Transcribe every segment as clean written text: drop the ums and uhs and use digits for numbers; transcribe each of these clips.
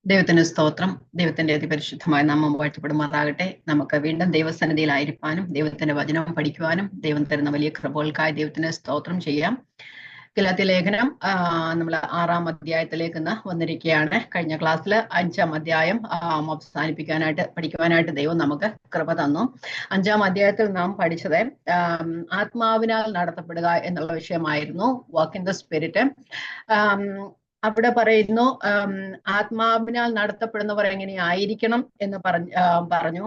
ദൈവത്തിന് സ്തോത്രം. ദൈവത്തിന്റെ അതിപരിശുദ്ധമായ നാമം വാഴ്ത്തപ്പെടുമാറാകട്ടെ. നമുക്ക് വീണ്ടും ദൈവസന്നിധിയിലായിരിക്കാനും ദൈവത്തിന്റെ വചനം പഠിക്കുവാനും ദൈവം തരുന്ന വലിയ കൃപകൾക്കായി ദൈവത്തിന് സ്തോത്രം ചെയ്യാം. ഗലാത്യ ലേഖനം നമ്മൾ 6-ാം അധ്യായത്തിലേക്ക് ഇന്ന് വന്നിരിക്കുകയാണ്. കഴിഞ്ഞ ക്ലാസ്സിൽ 5-ാം അധ്യായം പഠിക്കുവാനായിട്ട് ദൈവം നമുക്ക് കൃപ തന്നു. 5-ാം അധ്യായത്തിൽ നാം പഠിച്ചത് ആത്മാവിനാൽ നടത്തപ്പെടുക എന്നുള്ള വിഷയമായിരുന്നു. Walk in the spirit. അവിടെ പറയുന്നു ആത്മാവിനാൽ നടത്തപ്പെടുന്നവർ എങ്ങനെ ആയിരിക്കണം എന്ന് പറഞ്ഞു.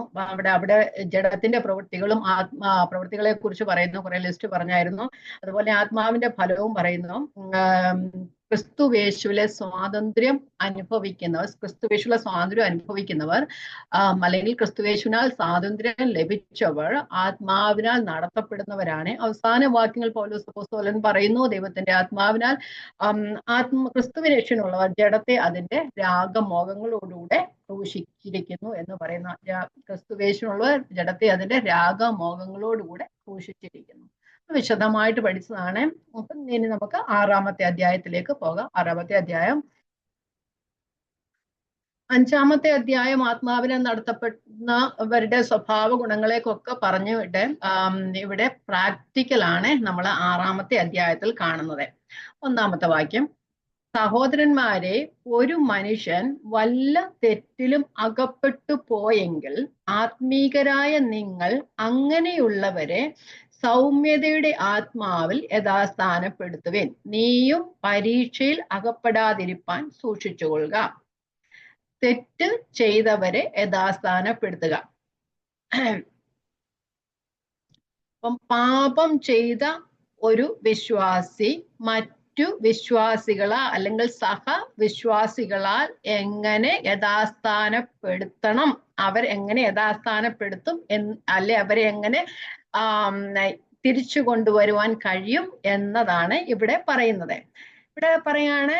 അവിടെ ജഡത്തിന്റെ പ്രവൃത്തികളും പ്രവൃത്തികളെ കുറിച്ച് പറയുന്നു, കുറെ ലിസ്റ്റ് പറഞ്ഞായിരുന്നു. അതുപോലെ ആത്മാവിന്റെ ഫലവും പറയുന്നു. ക്രിസ്തുവേശുവിലെ സ്വാതന്ത്ര്യം അനുഭവിക്കുന്നവർ അല്ലെങ്കിൽ ക്രിസ്തുവേശുവിനാൽ സ്വാതന്ത്ര്യം ലഭിച്ചവർ ആത്മാവിനാൽ നടത്തപ്പെടുന്നവരാണ്. അവസാന വാക്യങ്ങൾ പൗലോസ് അപ്പോസ്തലൻ പറയുന്നു, ദൈവത്തിന്റെ ആത്മാവിനാൽ ക്രിസ്തുവിനേഷനുള്ളവർ ജഡത്തെ അതിന്റെ രാഗമോഹങ്ങളോടുകൂടെ ക്രൂശിച്ചിരിക്കുന്നു എന്ന് പറയുന്ന ക്രിസ്തുവേശുനുള്ളവർ ജഡത്തെ അതിന്റെ രാഗമോഹങ്ങളോടുകൂടെ ക്രൂശിച്ചിരിക്കുന്നു. വിശദമായിട്ട് പഠിച്ചതാണ്. അപ്പം ഇനി നമുക്ക് 6-ാമത്തെ അധ്യായത്തിലേക്ക് പോകാം. 6-ാമത്തെ അധ്യായം 5-ാമത്തെ അധ്യായം ആത്മാവിനെ നടത്തപ്പെടുന്നവരുടെ സ്വഭാവ ഗുണങ്ങളെയൊക്കെ പറഞ്ഞിട്ട് ഇവിടെ പ്രാക്ടിക്കലാണ് നമ്മൾ 6-ാമത്തെ അധ്യായത്തിൽ കാണുന്നത്. 1-ാമത്തെ വാക്യം, സഹോദരന്മാരെ, ഒരു മനുഷ്യൻ വല്ല തെറ്റിലും അകപ്പെട്ടു പോയെങ്കിൽ ആത്മീകരായ നിങ്ങൾ അങ്ങനെയുള്ളവരെ സൗമ്യതയുടെ ആത്മാവിൽ യഥാസ്ഥാനപ്പെടുത്തുവിൻ. നീയും പരീക്ഷയിൽ അകപ്പെടാതിരിപ്പാൻ സൂക്ഷിച്ചുകൊള്ളുക. തെറ്റ് ചെയ്തവരെ യഥാസ്ഥാനപ്പെടുത്തുക. അപ്പം പാപം ചെയ്ത ഒരു വിശ്വാസി മറ്റു വിശ്വാസികളാൽ അല്ലെങ്കിൽ സഹവിശ്വാസികളാൽ എങ്ങനെ യഥാസ്ഥാനപ്പെടുത്തണം, അവർ എങ്ങനെ യഥാസ്ഥാനപ്പെടുത്തും അല്ലെ അവരെ എങ്ങനെ തിരിച്ചു കൊണ്ടുവരുവാൻ കഴിയും എന്നതാണ് ഇവിടെ പറയുന്നത്. ഇവിടെ പറയാണ്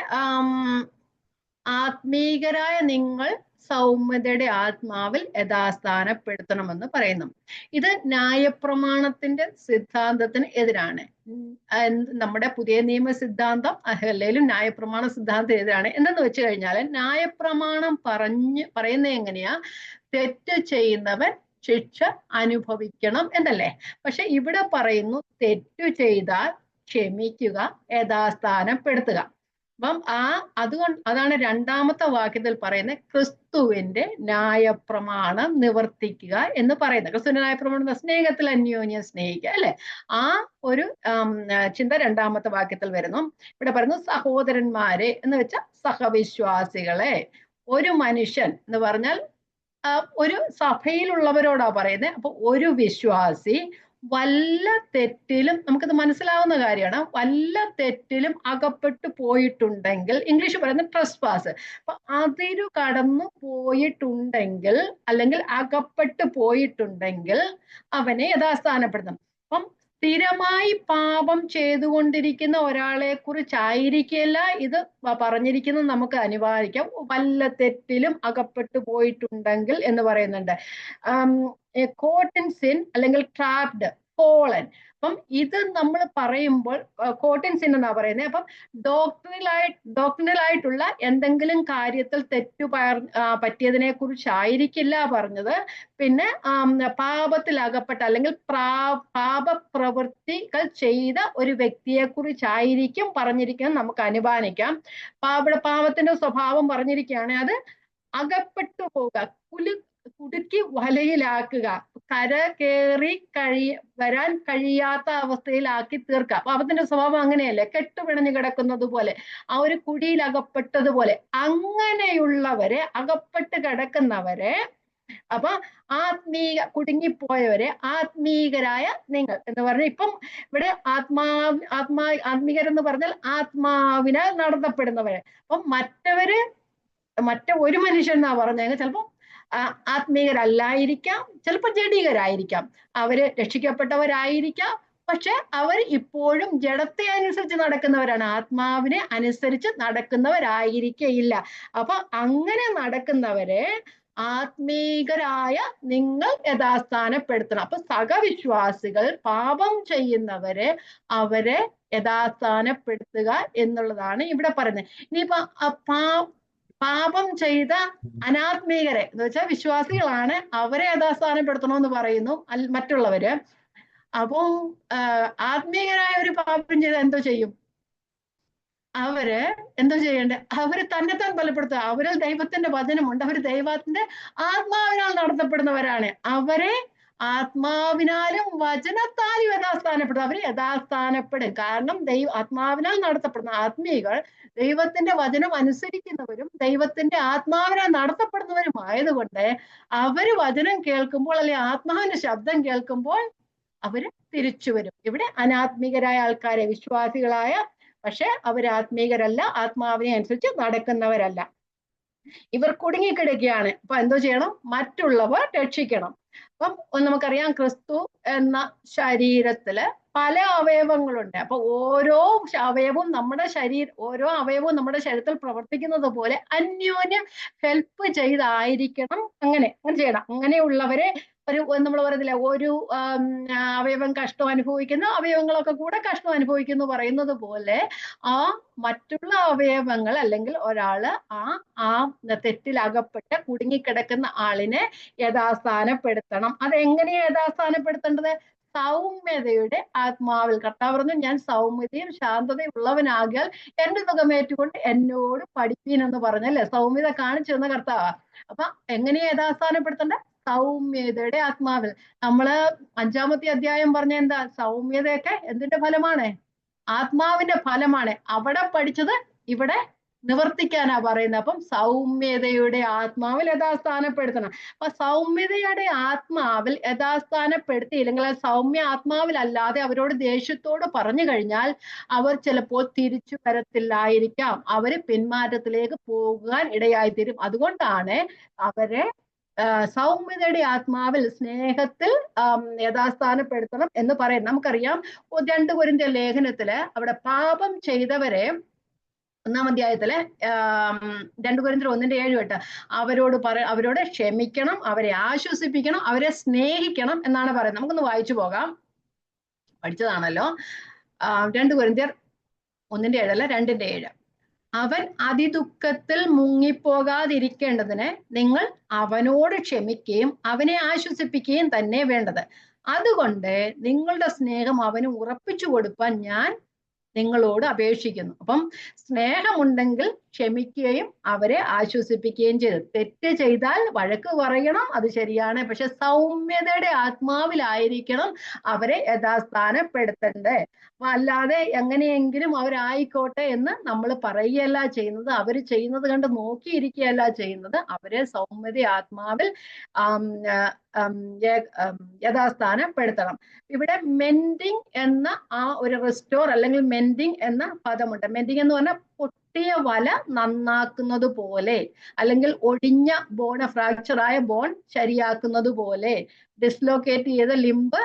ആത്മീകരായ നിങ്ങൾ സൗമ്യതയുടെ ആത്മാവിൽ യഥാസ്ഥാനപ്പെടുത്തണമെന്ന് പറയുന്നു. ഇത് ന്യായപ്രമാണത്തിന്റെ സിദ്ധാന്തത്തിന് എതിരാണ്. നമ്മുടെ പുതിയ നിയമ സിദ്ധാന്തം അല്ലെങ്കിലും ന്യായപ്രമാണ സിദ്ധാന്തത്തിന് എതിരാണ്. എന്തെന്ന് വെച്ച് കഴിഞ്ഞാൽ ന്യായപ്രമാണം പറയുന്നത് എങ്ങനെയാ, തെറ്റ് ചെയ്യുന്നവൻ ശിക്ഷ അനുഭവിക്കണം എന്നല്ലേ. പക്ഷെ ഇവിടെ പറയുന്നു തെറ്റു ചെയ്താൽ ക്ഷമിക്കുക, യഥാസ്ഥാനപ്പെടുത്തുക. അപ്പം അതാണ് 2-ാമത്തെ വാക്യത്തിൽ പറയുന്നത്, ക്രിസ്തുവിന്റെ ന്യായപ്രമാണം നിവർത്തിക്കുക എന്ന് പറയുന്നത്. ക്രിസ്തുവിന്റെ ന്യായപ്രമാണം സ്നേഹത്തിൽ അന്യോന്യം സ്നേഹിക്കുക അല്ലെ. ആ ഒരു ചിന്ത 2-ാമത്തെ വാക്യത്തിൽ വരുന്നു. ഇവിടെ പറയുന്നു സഹോദരന്മാരെ എന്ന് വെച്ചാൽ സഹവിശ്വാസികളെ. ഒരു മനുഷ്യൻ എന്ന് പറഞ്ഞാൽ ഒരു സഭയിലുള്ളവരോടാ പറയുന്നത്. അപ്പൊ ഒരു വിശ്വാസി വല്ല തെറ്റിലും, നമുക്കത് മനസ്സിലാവുന്ന കാര്യമാണ്, വല്ല തെറ്റിലും അകപ്പെട്ടു പോയിട്ടുണ്ടെങ്കിൽ, ഇംഗ്ലീഷ് പറയുന്നത് ട്രസ്പാസ്, അപ്പൊ അതിരു കടന്നു പോയിട്ടുണ്ടെങ്കിൽ അല്ലെങ്കിൽ അകപ്പെട്ടു പോയിട്ടുണ്ടെങ്കിൽ അവനെ യഥാസ്ഥാനപ്പെടുത്തണം. അപ്പം സ്ഥിരമായി പാപം ചെയ്തുകൊണ്ടിരിക്കുന്ന ഒരാളെ കുറിച്ചായിരിക്കില്ല ഇത് പറഞ്ഞിരിക്കുന്നത്. നമുക്ക് അനുമാനിക്കാം വല്ല തെറ്റിലും അകപ്പെട്ടു പോയിട്ടുണ്ടെങ്കിൽ എന്ന് പറയുന്നുണ്ട്. കോട്ട് ഇൻ സിൻ അല്ലെങ്കിൽ ട്രാപ്ഡ്, ഫോളൻ. അപ്പം ഇത് നമ്മൾ പറയുമ്പോൾ കോട്ട് ഇൻ സിൻ എന്നാ പറയുന്നത്. അപ്പം ഡോക്ട്രിനലായിട്ടുള്ള എന്തെങ്കിലും കാര്യത്തിൽ തെറ്റു പറ്റിയതിനെ കുറിച്ചായിരിക്കില്ല പറഞ്ഞത്. പിന്നെ പാപത്തിൽ അകപ്പെട്ട അല്ലെങ്കിൽ പാപപ്രവൃത്തികൾ ചെയ്ത ഒരു വ്യക്തിയെ കുറിച്ചായിരിക്കും പറഞ്ഞിരിക്കുന്നത് നമുക്ക് അനുമാനിക്കാം. ഇവിടെ പാപത്തിന്റെ സ്വഭാവം പറഞ്ഞിരിക്കുകയാണ്, അത് അകപ്പെട്ടു പോവുക, കുടുക്കി വലയിലാക്കുക, കര കയറി വരാൻ കഴിയാത്ത അവസ്ഥയിലാക്കി തീർക്കുക. പാപത്തിന്റെ സ്വഭാവം അങ്ങനെയല്ലേ, കെട്ടുപിണഞ്ഞു കിടക്കുന്നത് പോലെ, ആ ഒരു കുഴിയിൽ അകപ്പെട്ടതുപോലെ അങ്ങനെയുള്ളവരെ, അകപ്പെട്ട് കിടക്കുന്നവരെ, അപ്പൊ കുടുങ്ങിപ്പോയവരെ ആത്മീകരായ നിങ്ങൾ എന്ന് പറഞ്ഞാൽ, ഇപ്പം ഇവിടെ ആത്മീകരെന്ന് പറഞ്ഞാൽ ആത്മാവിനാൽ നടത്തപ്പെടുന്നവരെ. അപ്പം ഒരു മനുഷ്യൻ എന്നാ പറഞ്ഞെങ്കിൽ ചിലപ്പോൾ ആത്മീകരല്ലായിരിക്കാം, ചിലപ്പോൾ ജഡികരായിരിക്കാം, അവര് രക്ഷിക്കപ്പെട്ടവരായിരിക്കാം, പക്ഷെ അവർ ഇപ്പോഴും ജഡത്തെ അനുസരിച്ച് നടക്കുന്നവരാണ്, ആത്മാവിനെ അനുസരിച്ച് നടക്കുന്നവരായിരിക്കയില്ല. അപ്പൊ അങ്ങനെ നടക്കുന്നവരെ ആത്മീകരായ നിങ്ങൾ യഥാസ്ഥാനപ്പെടുത്തണം. അപ്പൊ സഹവിശ്വാസികൾ പാപം ചെയ്യുന്നവരെ അവരെ യഥാസ്ഥാനപ്പെടുത്തുക എന്നുള്ളതാണ് ഇവിടെ പറയുന്നത്. ഇനിയിപ്പോ പാപം ചെയ്ത അനാത്മീകരെ എന്ന് വെച്ചാൽ വിശ്വാസികളാണ്, അവരെ യഥാസ്ഥാനപ്പെടുത്തണമെന്ന് പറയുന്നു മറ്റുള്ളവര്. അപ്പോ ആത്മീകരായ ഒരു പാപം ചെയ്ത എന്തോ ചെയ്യും? അവര് എന്തോ ചെയ്യണ്ടേ? അവര് തന്നെത്താൻ ബലപ്പെടുത്തുക. അവരിൽ ദൈവത്തിന്റെ വചനമുണ്ട്, അവര് ദൈവത്തിന്റെ ആത്മാവിനാൽ നടത്തപ്പെടുന്നവരാണ്. അവരെ ആത്മാവിനാലും വചനത്താലും യഥാസ്ഥാനപ്പെടും. അവര് യഥാസ്ഥാനപ്പെടും. കാരണം ആത്മാവിനാൽ നടത്തപ്പെടുന്ന ആത്മീകൾ ദൈവത്തിന്റെ വചനം അനുസരിക്കുന്നവരും ദൈവത്തിന്റെ ആത്മാവിനാൽ നടത്തപ്പെടുന്നവരും ആയതുകൊണ്ട് അവര് വചനം കേൾക്കുമ്പോൾ, അല്ലെങ്കിൽ ആത്മാവിന്റെ ശബ്ദം കേൾക്കുമ്പോൾ അവര് തിരിച്ചു വരും. ഇവിടെ അനാത്മികരായ ആൾക്കാരെ, വിശ്വാസികളായ പക്ഷെ അവർ ആത്മീകരല്ല, ആത്മാവിനെ അനുസരിച്ച് നടക്കുന്നവരല്ല, ഇവർ കുടുങ്ങിക്കിടക്കുകയാണ്. അപ്പൊ എന്തോ ചെയ്യണം? മറ്റുള്ളവർ രക്ഷിക്കണം. അപ്പം നമുക്കറിയാം, ക്രിസ്തു എന്ന ശരീരത്തില് പല അവയവങ്ങളുണ്ട്. അപ്പൊ ഓരോ അവയവവും നമ്മുടെ ശരീരത്തിൽ പ്രവർത്തിക്കുന്നത് പോലെ അന്യോന്യം ഹെൽപ്പ് ചെയ്തായിരിക്കണം. അങ്ങനെ ചെയ്യണം. അങ്ങനെയുള്ളവരെ നമ്മൾ പറയത്തില്ല, ഒരു അവയവം കഷ്ടം അനുഭവിക്കുന്നു, അവയവങ്ങളൊക്കെ കൂടെ കഷ്ടം അനുഭവിക്കുന്നു പറയുന്നത് പോലെ ആ മറ്റുള്ള അവയവങ്ങൾ അല്ലെങ്കിൽ ഒരാള് ആ തെറ്റിലകപ്പെട്ട് കുടുങ്ങിക്കിടക്കുന്ന ആളിനെ യഥാസ്ഥാനപ്പെടുത്തണം. അതെങ്ങനെയാ യഥാസ്ഥാനപ്പെടുത്തേണ്ടത്? സൗമ്യതയുടെ ആത്മാവിൽ. കർത്താവ് പറഞ്ഞു, ഞാൻ സൗമ്യതയും ശാന്തതയും ഉള്ളവനാകിയാൽ എന്റെ സുഖമേറ്റുകൊണ്ട് എന്നോട് പഠിപ്പീൻ എന്ന് പറഞ്ഞല്ലേ, സൗമ്യത കാണിച്ചു തന്ന കർത്താവ്. അപ്പൊ എങ്ങനെയാ യഥാസ്ഥാനപ്പെടുത്തേണ്ട? സൗമ്യതയുടെ ആത്മാവിൽ. നമ്മള് 5-ാമത്തെ അധ്യായം പറഞ്ഞ എന്താ? സൗമ്യതയൊക്കെ എന്തിന്റെ ഫലമാണ്? ആത്മാവിന്റെ ഫലമാണ്. അവിടെ പഠിച്ചത് ഇവിടെ നിവർത്തിക്കാനാ പറയുന്നത്. അപ്പം സൗമ്യതയുടെ ആത്മാവിൽ യഥാസ്ഥാനപ്പെടുത്തണം. അപ്പൊ സൗമ്യതയുടെ ആത്മാവിൽ യഥാസ്ഥാനപ്പെടുത്തിയില്ലെങ്കിൽ, സൗമ്യ ആത്മാവിലല്ലാതെ അവരോട് ദേഷ്യത്തോട് പറഞ്ഞു കഴിഞ്ഞാൽ അവർ ചിലപ്പോൾ തിരിച്ചു വരത്തില്ലായിരിക്കാം, അവര് പിന്മാറ്റത്തിലേക്ക് പോകാൻ ഇടയായിത്തീരും. അതുകൊണ്ടാണ് അവരെ സൗമ്യതയുടെ ആത്മാവിൽ, സ്നേഹത്തിൽ യഥാസ്ഥാനപ്പെടുത്തണം എന്ന് പറയുന്നത്. നമുക്കറിയാം 2 കൊരിന്ത്യർ ലേഖനത്തില് അവിടെ പാപം ചെയ്തവരെ 1-ാം അധ്യായത്തില് 2 കൊരിന്ത്യർ 1:7 അവരോട് ക്ഷമിക്കണം, അവരെ ആശ്വസിപ്പിക്കണം, അവരെ സ്നേഹിക്കണം എന്നാണ് പറയുന്നത്. നമുക്കൊന്ന് വായിച്ചു പോകാം, പഠിച്ചതാണല്ലോ. 2 കൊരിന്ത്യർ 1:7 അല്ല, 2:7. അവൻ അതിദുഃഖത്തിൽ മുങ്ങിപ്പോകാതിരിക്കേണ്ടതിന് നിങ്ങൾ അവനോട് ക്ഷമിക്കുകയും അവനെ ആശ്വസിപ്പിക്കുകയും തന്നെ വേണ്ടത്. അതുകൊണ്ട് നിങ്ങളുടെ സ്നേഹം അവന് ഉറപ്പിച്ചു കൊടുപ്പാൻ ഞാൻ നിങ്ങളോട് അപേക്ഷിക്കുന്നു. അപ്പം സ്നേഹമുണ്ടെങ്കിൽ ക്ഷമിക്കുകയും അവരെ ആശ്വസിപ്പിക്കുകയും ചെയ്തു. തെറ്റ് ചെയ്താൽ വഴക്ക് പറയണം, അത് ശരിയാണ്. പക്ഷെ സൗമ്യതയുടെ ആത്മാവിലായിരിക്കണം അവരെ യഥാസ്ഥാനപ്പെടുത്തണ്ടേ. അല്ലാതെ എങ്ങനെയെങ്കിലും അവരായിക്കോട്ടെ എന്ന് നമ്മൾ പറയുകയല്ല ചെയ്യുന്നത്, അവര് ചെയ്യുന്നത് കണ്ട് നോക്കിയിരിക്കുകയല്ല ചെയ്യുന്നത്. അവരെ സൗമ്യത ആത്മാവിൽ യഥാസ്ഥാനപ്പെടുത്തണം. ഇവിടെ മെൻഡിങ് എന്ന ആ ഒരു റിസ്റ്റോർ അല്ലെങ്കിൽ മെൻഡിങ് എന്ന പദമുണ്ട്. മെൻഡിങ് എന്ന് പറഞ്ഞാൽ പൊട്ടിയ വല നന്നാക്കുന്നത് പോലെ, അല്ലെങ്കിൽ ഒടിഞ്ഞ ഫ്രാക്ചറായ ബോൺ ശരിയാക്കുന്നത് പോലെ, ഡിസ്ലോക്കേറ്റ് ചെയ്ത ലിംബ്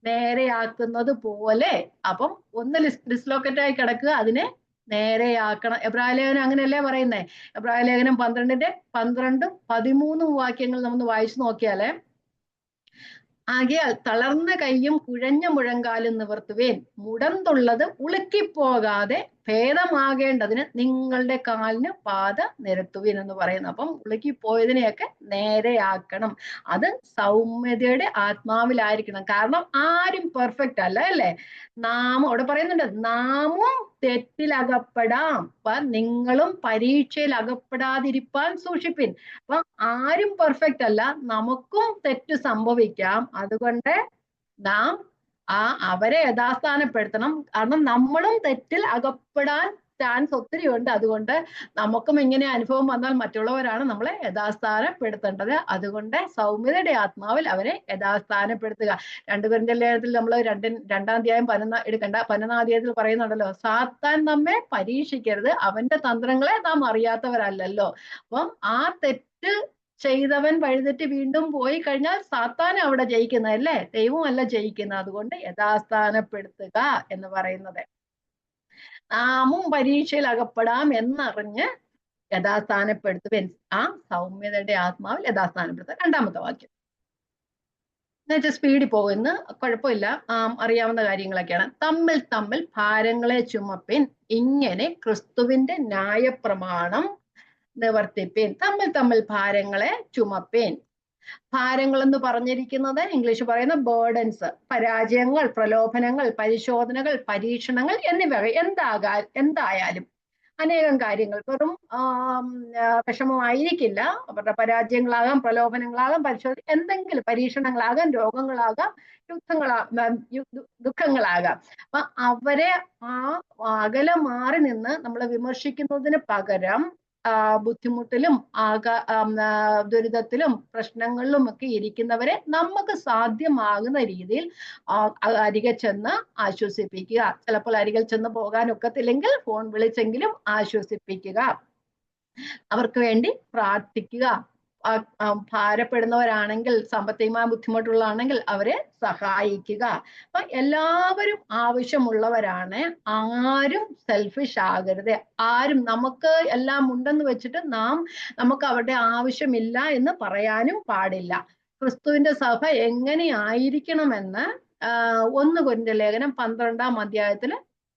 നേരെയാക്കുന്നത് പോലെ. അപ്പം ഒന്ന് ഡിസ്ലോക്കേറ്റ് ആയി കിടക്കുക, അതിനെ നേരെയാക്കണം. എബ്രായ ലേഖനം അങ്ങനെയല്ലേ പറയുന്നേ? എബ്രായ ലേഖനം 12:13 വാക്യങ്ങൾ നമ്മൾ വായിച്ചു നോക്കിയാലേ, ആകയാൽ തളർന്ന കൈയും കുഴഞ്ഞ മുഴങ്കാലും നിവർത്തുവേൻ, മുടന്തുള്ളത് ഉളുക്കിപ്പോകാതെ ഭേദമാകേണ്ടതിന് നിങ്ങളുടെ കാലിന് പാത നിരത്തുവിൻ എന്ന് പറയുന്നു. അപ്പം ഉളുക്കിപ്പോയതിനെയൊക്കെ നേരെയാക്കണം. അത് സൗമ്യതയുടെ ആത്മാവിലായിരിക്കണം. കാരണം ആരും പെർഫെക്റ്റ് അല്ല, അല്ലേ? അവിടെ പറയുന്നുണ്ട്, നാമും തെറ്റിലകപ്പെടാം, അപ്പൊ നിങ്ങളും പരീക്ഷയിൽ അകപ്പെടാതിരിപ്പാൻ സൂക്ഷിപ്പിൻ. അപ്പൊ ആരും പെർഫെക്റ്റ് അല്ല, നമുക്കും തെറ്റ് സംഭവിക്കാം. അതുകൊണ്ട് നാം അവരെ യഥാസ്ഥാനപ്പെടുത്തണം. കാരണം നമ്മളും തെറ്റിൽ അകപ്പെടാൻ ചാൻസ് ഒത്തിരി ഉണ്ട്. അതുകൊണ്ട് നമുക്കും ഇങ്ങനെ അനുഭവം വന്നാൽ മറ്റുള്ളവരാണ് നമ്മളെ യഥാസ്ഥാനപ്പെടുത്തേണ്ടത്. അതുകൊണ്ട് സൗമ്യതയുടെ ആത്മാവിൽ അവരെ യഥാസ്ഥാനപ്പെടുത്തുക. 2 കൊരിന്ത്യർ ലേഖനത്തിൽ നമ്മൾ 2-ാം അധ്യായം 11-ാം അധ്യായത്തിൽ പറയുന്നുണ്ടല്ലോ, സാത്താൻ നമ്മെ പരീക്ഷിക്കരുത്, അവന്റെ തന്ത്രങ്ങളെ നാം അറിയാത്തവരല്ലല്ലോ. അപ്പം ആ തെറ്റ് ചെയ്തവൻ വഴിതെറ്റി വീണ്ടും പോയി കഴിഞ്ഞാൽ സാത്താൻ അവിടെ ജയിക്കുന്നത്, അല്ലേ? ദൈവമല്ല ജയിക്കുന്നത്. അതുകൊണ്ട് യഥാസ്ഥാനപ്പെടുത്തുക എന്ന് പറയുന്നത്, നാമും പരീക്ഷയിൽ അകപ്പെടാം എന്നറിഞ്ഞ് യഥാസ്ഥാനപ്പെടുത്തുവൻ. ആ സൗമ്യതയുടെ ആത്മാവിൽ യഥാസ്ഥാനപ്പെടുത്തുക. 2-ാമത്തെ വാക്യം എന്നുവെച്ചാൽ സ്പീഡിൽ പോകുന്ന കുഴപ്പമില്ല, അറിയാവുന്ന കാര്യങ്ങളൊക്കെയാണ്. തമ്മിൽ ഭാരങ്ങളെ ചുമപ്പിൻ, ഇങ്ങനെ ക്രിസ്തുവിന്റെ ന്യായപ്രമാണം നിവർത്തിപ്പീൻ. തമ്മിൽ തമ്മിൽ ഭാരങ്ങളെ ചുമപ്പീൻ. ഭാരങ്ങൾ എന്ന് പറഞ്ഞിരിക്കുന്നത് ഇംഗ്ലീഷ് പറയുന്ന ബേർഡൻസ്, പരാജയങ്ങൾ, പ്രലോഭനങ്ങൾ, പരിശോധനകൾ, പരീക്ഷണങ്ങൾ എന്നിവ എന്തായാലും അനേകം കാര്യങ്ങൾ വെറും വിഷമമായിരിക്കില്ല. അവരുടെ പരാജയങ്ങളാകാം, പ്രലോഭനങ്ങളാകാം, എന്തെങ്കിലും പരീക്ഷണങ്ങളാകാം, രോഗങ്ങളാകാം, ദുഃഖങ്ങളാകാം. അപ്പൊ അവരെ ആ അകലെ മാറി നിന്ന് നമ്മൾ വിമർശിക്കുന്നതിന് പകരം ബുദ്ധിമുട്ടിലും ദുരിതത്തിലും പ്രശ്നങ്ങളിലും ഒക്കെ ഇരിക്കുന്നവരെ നമുക്ക് സാധ്യമാകുന്ന രീതിയിൽ അരികെ ചെന്ന് ആശ്വസിപ്പിക്കുക. ചിലപ്പോൾ അരികിൽ ചെന്ന് പോകാനൊക്കത്തില്ലെങ്കിൽ ഫോൺ വിളിച്ചെങ്കിലും ആശ്വസിപ്പിക്കുക, അവർക്ക് വേണ്ടി പ്രാർത്ഥിക്കുക. ഭാരപ്പെടുന്നവരാണെങ്കിൽ, സാമ്പത്തികമായ ബുദ്ധിമുട്ടുള്ളതാണെങ്കിൽ അവരെ സഹായിക്കുക. അപ്പൊ എല്ലാവരും ആവശ്യമുള്ളവരാണ്. ആരും സെൽഫിഷ് ആകരുത്. ആരും നമുക്ക് എല്ലാം ഉണ്ടെന്ന് വെച്ചിട്ട് നമുക്ക് അവരുടെ ആവശ്യമില്ല എന്ന് പറയാനും പാടില്ല. ക്രിസ്തുവിന്റെ സഭ എങ്ങനെയായിരിക്കണമെന്ന് 1 കൊരിന്ത്യർ ലേഖനം 12-ാം അധ്യായത്തിൽ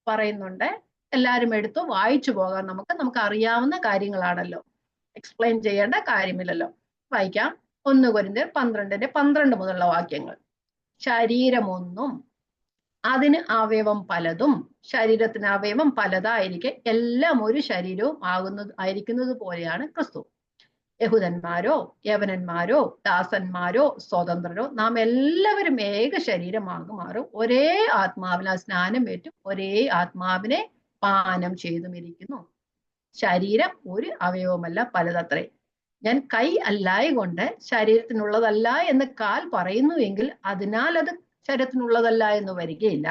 പറയുന്നുണ്ട്. എല്ലാവരും എടുത്തു വായിച്ചു പോകാം. നമുക്ക് അറിയാവുന്ന കാര്യങ്ങളാണല്ലോ, എക്സ്പ്ലെയിൻ ചെയ്യേണ്ട കാര്യമില്ലല്ലോ. വായിക്കാം. 1 കൊരിന്ത്യർ 12 മുതലുള്ള വാക്യങ്ങൾ. ശരീരമൊന്നും അതിന് അവയവം പലതും, ശരീരത്തിന് അവയവം പലതായിരിക്കെ എല്ലാം ഒരു ശരീരവും ആയിരിക്കുന്നത് പോലെയാണ് ക്രിസ്തു. യഹൂദന്മാരോ യവനന്മാരോ ദാസന്മാരോ സ്വതന്ത്രരോ നാം എല്ലാവരും ഏക ശരീരമാകുമാറും ഒരേ ആത്മാവിനാൽ സ്നാനം ഏറ്റും ഒരേ ആത്മാവിനെ പാനം ചെയ്തും ഇരിക്കുന്നു. ശരീരം ഒരു അവയവമല്ല, പലതത്രേ. ഞാൻ കൈ അല്ലായകൊണ്ട് ശരീരത്തിനുള്ളതല്ല എന്ന് കാൽ പറയുന്നുവെങ്കിൽ അതിനാൽ അത് ശരീരത്തിനുള്ളതല്ല എന്ന് വരികയില്ല.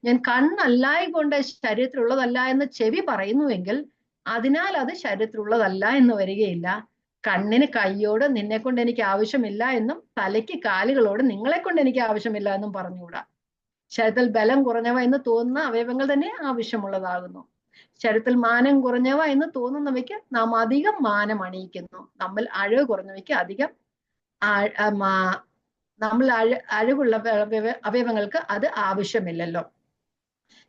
ഞാൻ കണ്ണല്ലായകൊണ്ട് ശരീരത്തിലുള്ളതല്ല എന്ന് ചെവി പറയുന്നുവെങ്കിൽ അതിനാൽ അത് ശരീരത്തിലുള്ളതല്ല എന്ന് വരികയില്ല. കണ്ണിന് കൈയോട് നിന്നെ കൊണ്ട് എനിക്ക് ആവശ്യമില്ല എന്നും തലയ്ക്ക് കാലുകളോട് നിങ്ങളെ കൊണ്ട് എനിക്ക് ആവശ്യമില്ല എന്നും പറഞ്ഞുകൂടാ. ശരീരത്തിൽ ബലം കുറഞ്ഞവ എന്ന് തോന്നുന്ന അവയവങ്ങൾ തന്നെ ആവശ്യമുള്ളതാകുന്നു. ശരീരത്തിൽ മാനം കുറഞ്ഞവ എന്ന് തോന്നുന്നവയ്ക്ക് നാം അധികം മാനം അണിയിക്കുന്നു. നമ്മൾ അഴവ് കുറഞ്ഞവയ്ക്ക് അധികം അഴകുള്ള അവയവങ്ങൾക്ക് അത് ആവശ്യമില്ലല്ലോ.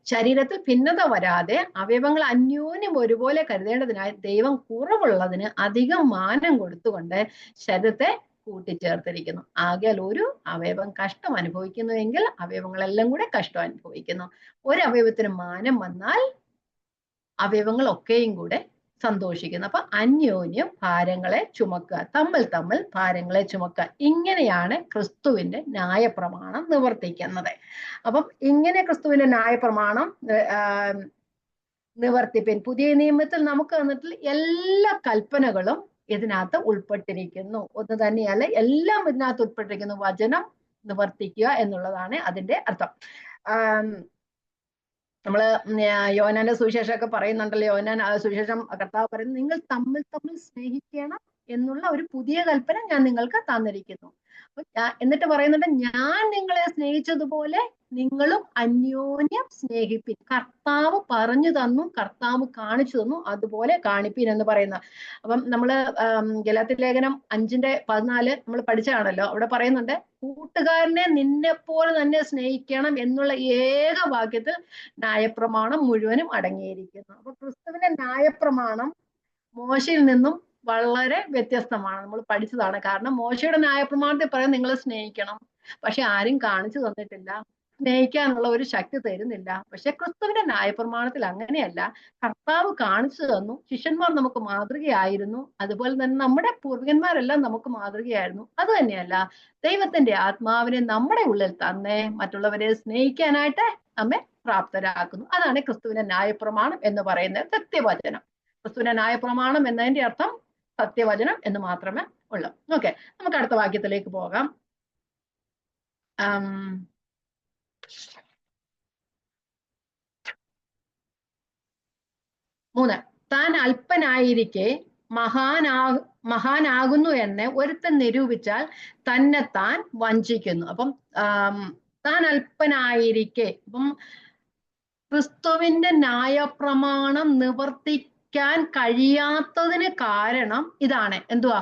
ശരീരത്തിൽ ഭിന്നത വരാതെ അവയവങ്ങൾ അന്യോന്യം ഒരുപോലെ കരുതേണ്ടതിനായി ദൈവം കുറവുള്ളതിന് അധികം മാനം കൊടുത്തുകൊണ്ട് ശരീരത്തെ കൂട്ടിച്ചേർത്തിരിക്കുന്നു. ആകയാൽ ഒരു അവയവം കഷ്ടം അനുഭവിക്കുന്നുവെങ്കിൽ അവയവങ്ങളെല്ലാം കൂടെ കഷ്ടം അനുഭവിക്കുന്നു. ഒരവയവത്തിന് മാനം വന്നാൽ അവയവങ്ങളൊക്കെയും കൂടെ സന്തോഷിക്കുന്നു. അപ്പൊ അന്യോന്യം ഭാരങ്ങളെ ചുമക്കുക, തമ്മിൽ ഭാരങ്ങളെ ചുമക്കുക. ഇങ്ങനെയാണ് ക്രിസ്തുവിന്റെ ന്യായപ്രമാണം നിവർത്തിക്കുന്നത്. അപ്പം ഇങ്ങനെ ക്രിസ്തുവിന്റെ ന്യായപ്രമാണം നിവർത്തിപ്പിൻ. പുതിയ നിയമത്തിൽ നമുക്ക് തന്നിട്ടുള്ള എല്ലാ കൽപ്പനകളും ഇതിനകത്ത് ഉൾപ്പെട്ടിരിക്കുന്നു. ഒന്ന് തന്നെയല്ല, എല്ലാം ഇതിനകത്ത് ഉൾപ്പെട്ടിരിക്കുന്നു. വചനം നിവർത്തിക്കുക എന്നുള്ളതാണ് അതിന്റെ അർത്ഥം. നമ്മള് യോഹന്നാന്റെ സുവിശേഷമൊക്കെ പറയുന്നുണ്ടല്ലോ. യോഹന്നാൻ സുവിശേഷം കർത്താവ് പറയുന്നത് നിങ്ങൾ തമ്മിൽ സ്നേഹിക്കണം എന്നുള്ള ഒരു പുതിയ കൽപ്പന ഞാൻ നിങ്ങൾക്ക് തന്നിരിക്കുന്നു. എന്നിട്ട് പറയുന്നുണ്ട്, ഞാൻ നിങ്ങളെ സ്നേഹിച്ചതുപോലെ നിങ്ങളും അന്യോന്യം സ്നേഹിപ്പിൻ. കർത്താവ് പറഞ്ഞു തന്നു, കർത്താവ് കാണിച്ചു തന്നു, അതുപോലെ കാണിപ്പിൻ എന്ന് പറയുന്ന. അപ്പം നമ്മള് ഗലാത്യ ലേഖനം 5:14 നമ്മൾ പഠിച്ചതാണല്ലോ. അവിടെ പറയുന്നുണ്ട്, കൂട്ടുകാരനെ നിന്നെപ്പോലെ തന്നെ സ്നേഹിക്കണം എന്നുള്ള ഏക വാക്യത്തിൽ ന്യായപ്രമാണം മുഴുവനും അടങ്ങിയിരിക്കുന്നു. അപ്പൊ ക്രിസ്തുവിന്റെ ന്യായപ്രമാണം മോശയിൽ നിന്നും വളരെ വ്യത്യസ്തമാണ്. നമ്മൾ പഠിച്ചതാണ്. കാരണം മോശയുടെ ന്യായപ്രമാണത്തിൽ പറയാൻ നിങ്ങൾ സ്നേഹിക്കണം, പക്ഷെ ആരും കാണിച്ചു തന്നിട്ടില്ല, സ്നേഹിക്കാനുള്ള ഒരു ശക്തി തരുന്നില്ല. പക്ഷെ ക്രിസ്തുവിന്റെ ന്യായപ്രമാണത്തിൽ അങ്ങനെയല്ല. കർത്താവ് കാണിച്ചു തന്നു, ശിഷ്യന്മാർ നമുക്ക് മാതൃകയായിരുന്നു, അതുപോലെ തന്നെ നമ്മുടെ പൂർവികന്മാരെല്ലാം നമുക്ക് മാതൃകയായിരുന്നു. അത് തന്നെയല്ല, ദൈവത്തിന്റെ ആത്മാവിനെ നമ്മുടെ ഉള്ളിൽ തന്നെ മറ്റുള്ളവരെ സ്നേഹിക്കാനായിട്ട് നമ്മെ പ്രാപ്തരാക്കുന്നു. അതാണ് ക്രിസ്തുവിന്റെ ന്യായപ്രമാണം എന്ന് പറയുന്നത്. സത്യവചനം. ക്രിസ്തുവിന്റെ ന്യായപ്രമാണം എന്നതിന്റെ അർത്ഥം സത്യവചനം എന്ന് മാത്രമേ ഉള്ളൂ. ഓക്കെ, നമുക്ക് അടുത്ത വാക്യത്തിലേക്ക് പോകാം. 3. താൻ അല്പനായിരിക്കെ മഹാനാകുന്നു എന്ന് ഒരുത്തൻ നിരൂപിച്ചാൽ തന്നെ താൻ വഞ്ചിക്കുന്നു. അപ്പം താൻ അല്പനായിരിക്കെ, അപ്പം ക്രിസ്തുവിന്റെ ന്യായപ്രമാണം നിവർത്തിക്കാൻ കഴിയാത്തതിന് കാരണം ഇതാണ്. എന്തുവാ?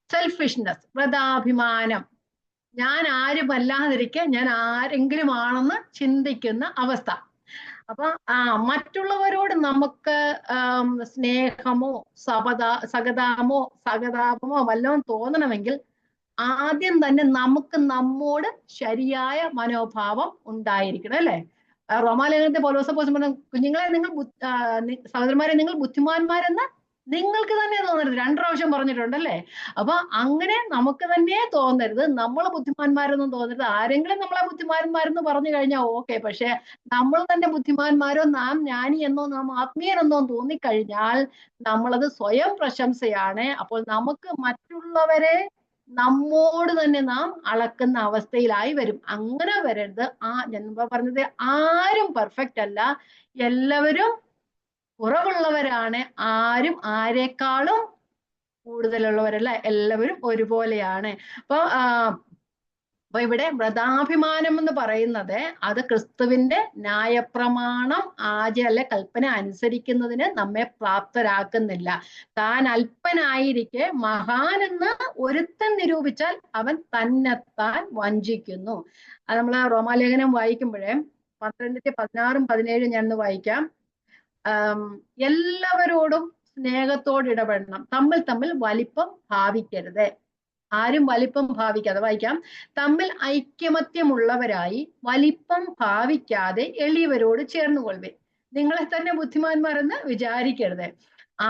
സെൽഫിഷ്നെസ്, വ്രതാഭിമാനം. ഞാൻ ആരുമല്ലാതിരിക്കെ ഞാൻ ആരെങ്കിലും ആണെന്ന് ചിന്തിക്കുന്ന അവസ്ഥ. അപ്പൊ മറ്റുള്ളവരോട് നമുക്ക് സ്നേഹമോ സഹതാപമോ വല്ലതും തോന്നണമെങ്കിൽ ആദ്യം തന്നെ നമുക്ക് നമ്മോട് ശരിയായ മനോഭാവം ഉണ്ടായിരിക്കണം, അല്ലെ? റോമാലേഖനത്തെ പൗലോസപ്പോസ്തലൻ പറഞ്ഞു, കുഞ്ഞുങ്ങളെ നിങ്ങൾ സഹോദരന്മാരെ നിങ്ങൾ ബുദ്ധിമാന്മാരെന്ന് നിങ്ങൾക്ക് തന്നെ തോന്നരുത്. 2 പ്രാവശ്യം പറഞ്ഞിട്ടുണ്ടല്ലേ? അപ്പൊ അങ്ങനെ നമുക്ക് തന്നെ തോന്നരുത്, നമ്മൾ ബുദ്ധിമാന്മാരെന്നും തോന്നരുത്. ആരെങ്കിലും നമ്മളെ ബുദ്ധിമാന്മാരെന്ന് പറഞ്ഞു കഴിഞ്ഞാൽ ഓക്കെ, പക്ഷെ നമ്മൾ തന്നെ ബുദ്ധിമാന്മാരോ നാം ജ്ഞാനി എന്നോ നാം ആത്മീയരെന്നോ തോന്നിക്കഴിഞ്ഞാൽ നമ്മളത് സ്വയം പ്രശംസയാണ്. അപ്പോൾ നമുക്ക് മറ്റുള്ളവരെ നമ്മോട് തന്നെ നാം അളക്കുന്ന അവസ്ഥയിലായി വരും. അങ്ങനെ വരരുത്. ഞാൻ പറഞ്ഞത്, ആരും പെർഫെക്റ്റ് അല്ല, എല്ലാവരും കുറവുള്ളവരാണ്. ആരും ആരെക്കാളും കൂടുതലുള്ളവരല്ല, എല്ലാവരും ഒരുപോലെയാണ്. അപ്പൊ ഇവിടെ വ്രതാഭിമാനം എന്ന് പറയുന്നത് അത് ക്രിസ്തുവിന്റെ ന്യായപ്രമാണം അല്ലെ കൽപ്പന അനുസരിക്കുന്നതിന് നമ്മെ പ്രാപ്തരാക്കുന്നില്ല. താൻ അല്പനായിരിക്കെ മഹാനെന്ന് ഒരുത്തൻ നിരൂപിച്ചാൽ അവൻ തന്നെത്താൻ വഞ്ചിക്കുന്നു. അത് നമ്മൾ റോമാലേഖനം വായിക്കുമ്പോഴേ 12:16-17 ഞാൻ വായിക്കാം. എല്ലാവരോടും സ്നേഹത്തോട് ഇടപെടണം, തമ്മിൽ വലിപ്പം ഭാവിക്കരുത്. ആരും വലിപ്പം ഭാവിക്കാതെ, വായിക്കാം, തമ്മിൽ ഐക്യമത്യമുള്ളവരായി വലിപ്പം ഭാവിക്കാതെ എളിയവരോട് ചേർന്നുകൊള്ളുവിൻ. നിങ്ങളെ തന്നെ ബുദ്ധിമാന്മാരെന്ന് വിചാരിക്കരുത്.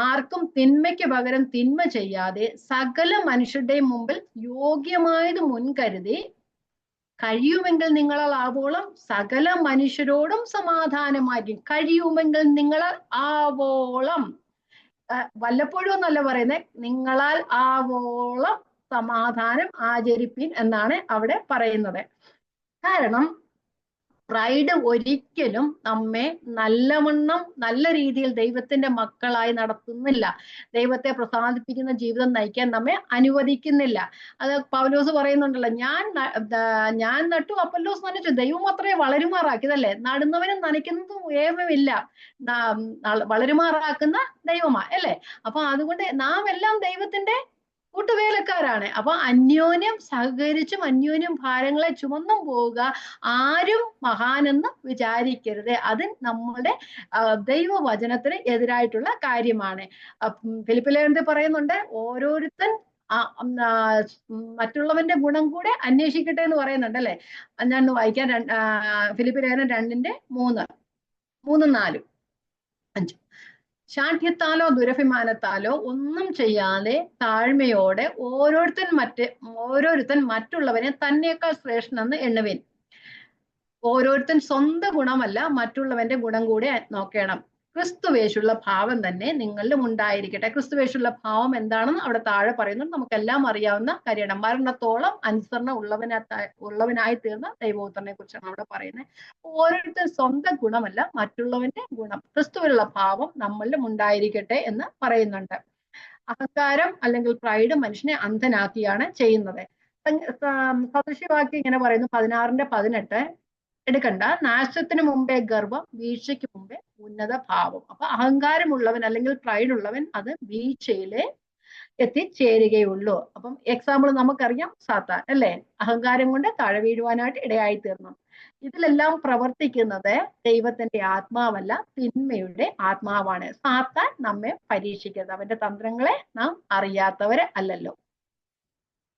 ആർക്കും തിന്മയ്ക്ക് പകരം തിന്മ ചെയ്യാതെ സകല മനുഷ്യരുടെയും മുമ്പിൽ യോഗ്യമായത് മുൻകരുതി കഴിയുമെങ്കിൽ നിങ്ങളാൽ ആവോളം സകല മനുഷ്യരോടും സമാധാനമായിരിക്കും. കഴിയുമെങ്കിൽ നിങ്ങളാൽ ആവോളം, വല്ലപ്പോഴും എന്നല്ല പറയുന്നത്, നിങ്ങളാൽ ആവോളം സമാധാനം ആചരിപ്പിൻ എന്നാണ് അവിടെ പറയുന്നത്. കാരണം പ്രൈഡ് ഒരിക്കലും നമ്മെ നല്ലവണ്ണം നല്ല രീതിയിൽ ദൈവത്തിന്റെ മക്കളായി നടത്തുന്നില്ല. ദൈവത്തെ പ്രസാദിപ്പിക്കുന്ന ജീവിതം നയിക്കാൻ നമ്മെ അനുവദിക്കുന്നില്ല. അത് പൗലോസ് പറയുന്നുണ്ടല്ലോ, ഞാൻ നട്ടു, അപ്പൊല്ലോസ് നനച്ചു, ദൈവം അത്രേ വളരുമാറാക്കിയതല്ലേ. നടുന്നവനും നനയ്ക്കുന്നതും ഏവമില്ല, വളരുമാറാക്കുന്ന ദൈവമാ, അല്ലേ? അപ്പൊ അതുകൊണ്ട് നാം എല്ലാം ദൈവത്തിന്റെ കൂട്ടുവേലക്കാരാണ്. അപ്പൊ അന്യോന്യം സഹകരിച്ചും അന്യോന്യം ഭാരങ്ങളെ ചുമന്നും പോവുക. ആരും മഹാനെന്ന് വിചാരിക്കരുത്. അത് നമ്മുടെ ദൈവവചനത്തിന് എതിരായിട്ടുള്ള കാര്യമാണ്. ഫിലിപ്പിലേഖനത്തിൽ പറയുന്നുണ്ട്, ഓരോരുത്തൻ മറ്റുള്ളവന്റെ ഗുണം കൂടെ അന്വേഷിക്കട്ടെ എന്ന് പറയുന്നുണ്ട്, അല്ലെ? ഞാൻ വായിക്കാൻ, ഫിലിപ്പിലേഖനം 2:3-4-5. ശാഠ്യത്താലോ ദുരഭിമാനത്താലോ ഒന്നും ചെയ്യാതെ താഴ്മയോടെ ഓരോരുത്തൻ മറ്റുള്ളവനെ തന്നേക്കാൾ ശ്രേഷ്ഠനെന്ന് എണ്ണുവിൻ. ഓരോരുത്തൻ സ്വന്തം ഗുണമല്ല, മറ്റുള്ളവന്റെ ഗുണം കൂടെ നോക്കണം. ക്രിസ്തുവേശുള്ള ഭാവം തന്നെ നിങ്ങളിലും ഉണ്ടായിരിക്കട്ടെ. ക്രിസ്തുവേശുള്ള ഭാവം എന്താണെന്ന് അവിടെ താഴെ പറയുന്നത് നമുക്കെല്ലാം അറിയാവുന്ന കാര്യമാണ്. മരണത്തോളം അനുസരണ ഉള്ളവനായി തീർന്ന ദൈവപുത്രനെ കുറിച്ചാണ് അവിടെ പറയുന്നത്. ഓരോരുത്തർ സ്വന്തം ഗുണമല്ല, മറ്റുള്ളവന്റെ ഗുണം, ക്രിസ്തുവിലുള്ള ഭാവം നമ്മളിലും ഉണ്ടായിരിക്കട്ടെ എന്ന് പറയുന്നുണ്ട്. അഹങ്കാരം അല്ലെങ്കിൽ പ്രൈഡ് മനുഷ്യനെ അന്ധനാക്കിയാണ് ചെയ്യുന്നത്. സദൃശ്യവാക്യം ഇങ്ങനെ പറയുന്നു, 16:18, എടുക്കണ്ട, നാശത്തിന് മുമ്പേ ഗർവം, വീഴ്ചയ്ക്ക് മുമ്പേ ഉന്നത ഭാവം. അപ്പൊ അഹങ്കാരമുള്ളവൻ അല്ലെങ്കിൽ പ്രൈഡ് ഉള്ളവൻ അത് വീഴ്ചയിലെ എത്തിച്ചേരുകയുള്ളൂ. അപ്പം എക്സാമ്പിൾ നമുക്കറിയാം, സാത്താൻ, അല്ലെ? അഹങ്കാരം കൊണ്ട് താഴെ വീഴുവാനായിട്ട് ഇടയായി തീർന്നു. ഇതിലെല്ലാം പ്രവർത്തിക്കുന്നത് ദൈവത്തിന്റെ ആത്മാവല്ല, തിന്മയുടെ ആത്മാവാണ്. സാത്താൻ നമ്മെ പരീക്ഷിക്കരുത്, അവന്റെ തന്ത്രങ്ങളെ നാം അറിയാത്തവരെ അല്ലല്ലോ.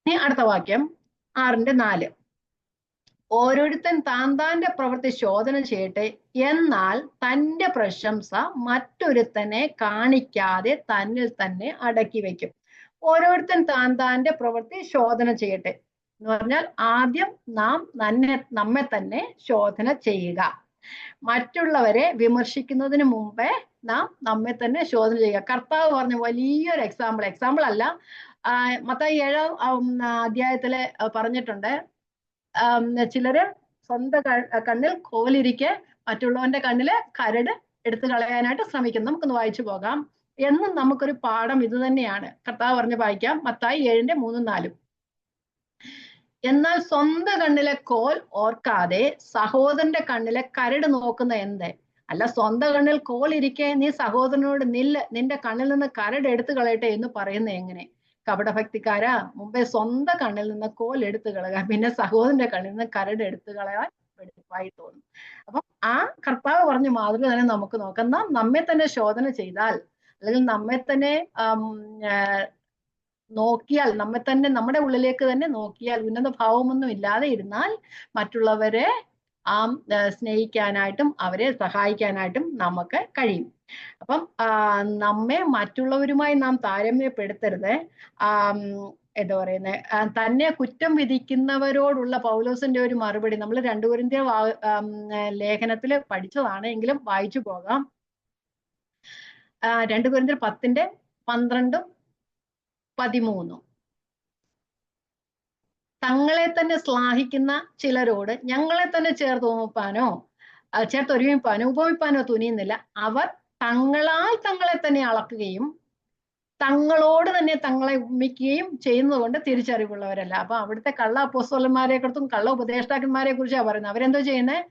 ഇനി അടുത്ത വാക്യം 6:4, ഓരോരുത്തൻ താന്റെ പ്രവൃത്തി ശോധന ചെയ്യട്ടെ, എന്നാൽ തന്റെ പ്രശംസ മറ്റൊരുത്തനെ കാണിക്കാതെ തന്നിൽ തന്നെ അടക്കി വെക്കും. ഓരോരുത്തൻ താന്റെ പ്രവൃത്തി ശോധന ചെയ്യട്ടെ എന്ന് പറഞ്ഞാൽ ആദ്യം നാം നമ്മെ തന്നെ ശോധന ചെയ്യുക. മറ്റുള്ളവരെ വിമർശിക്കുന്നതിന് മുമ്പേ നാം നമ്മെ തന്നെ ശോധന ചെയ്യുക. കർത്താവ് പറഞ്ഞ വലിയൊരു എക്സാമ്പിൾ അല്ല, മത്തായി 7-ാം അധ്യായത്തില് പറഞ്ഞിട്ടുണ്ട്, ചിലര് സ്വന്തം കണ്ണിൽ കോലിരിക്കെ മറ്റുള്ളവന്റെ കണ്ണില് കരട് എടുത്തു കളയാനായിട്ട് ശ്രമിക്കുന്നു. നമുക്കൊന്ന് വായിച്ചു പോകാം. എന്നും നമുക്കൊരു പാഠം ഇത് തന്നെയാണ്. കർത്താവ് പറഞ്ഞ് വായിക്കാം, മത്തായി 7:3-4. എന്നാൽ സ്വന്തം കണ്ണിലെ കോൽ ഓർക്കാതെ സഹോദരന്റെ കണ്ണിലെ കരട് നോക്കുന്ന എന്ത്? അല്ല, സ്വന്തം കണ്ണിൽ കോൽ ഇരിക്കെ നീ സഹോദരനോട് നിന്റെ കണ്ണിൽ നിന്ന് കരട് എടുത്തു കളയട്ടെ എന്ന് പറയുന്നത് എങ്ങനെ? കപടഭക്തിക്കാരാ, മുമ്പേ സ്വന്തം കണ്ണിൽ നിന്ന് കോൽ എടുത്തു കളയുക, പിന്നെ സഹോദരന്റെ കണ്ണിൽ നിന്ന് കരട് എടുത്തു കളയാൻ വെടിപ്പായി തോന്നും. അപ്പം ആ കർത്താവ് പറഞ്ഞ മാതൃക തന്നെ നമുക്ക് നോക്കാം. നാം നമ്മെ തന്നെ ശോധന ചെയ്താൽ, അല്ലെങ്കിൽ നമ്മെ തന്നെ നോക്കിയാൽ, നമ്മെ തന്നെ നമ്മുടെ ഉള്ളിലേക്ക് തന്നെ നോക്കിയാൽ, ഉന്നത ഭാവമൊന്നും ഇല്ലാതെ ഇരുന്നാൽ മറ്റുള്ളവരെ സ്നേഹിക്കാനായിട്ടും അവരെ സഹായിക്കാനായിട്ടും നമുക്ക് കഴിയും. അപ്പം നമ്മെ മറ്റുള്ളവരുമായി നാം താരതമ്യപ്പെടുത്തരുത്. എന്താ പറയുന്നത്, തന്നെ കുറ്റം വിധിക്കുന്നവരോടുള്ള പൗലോസിന്റെ ഒരു മറുപടി നമ്മൾ 2 കൊരിന്ത്യർ ലേഖനത്തിൽ പഠിച്ചതാണ്, എങ്കിലും വായിച്ചു പോകാം. 2 കൊരിന്ത്യർ 10:12-13. തങ്ങളെ തന്നെ ശ്ലാഘിക്കുന്ന ചിലരോട് ഞങ്ങളെ തന്നെ ചേർത്തൊരുമിപ്പാനോ ഉപമിപ്പാനോ തുനിയുന്നില്ല. അവർ തങ്ങളാൽ തങ്ങളെ തന്നെ അളക്കുകയും തങ്ങളോട് തന്നെ തങ്ങളെ ഉപമിക്കുകയും ചെയ്യുന്നത് കൊണ്ട് തിരിച്ചറിവുള്ളവരല്ല. അപ്പൊ അവിടുത്തെ കള്ള അപ്പോസ്തലന്മാരെ കുറിച്ചും കള്ള ഉപദേഷ്ടാക്കന്മാരെ കുറിച്ചാണ് പറയുന്നത്. അവരെന്തോ ചെയ്യുന്നത്?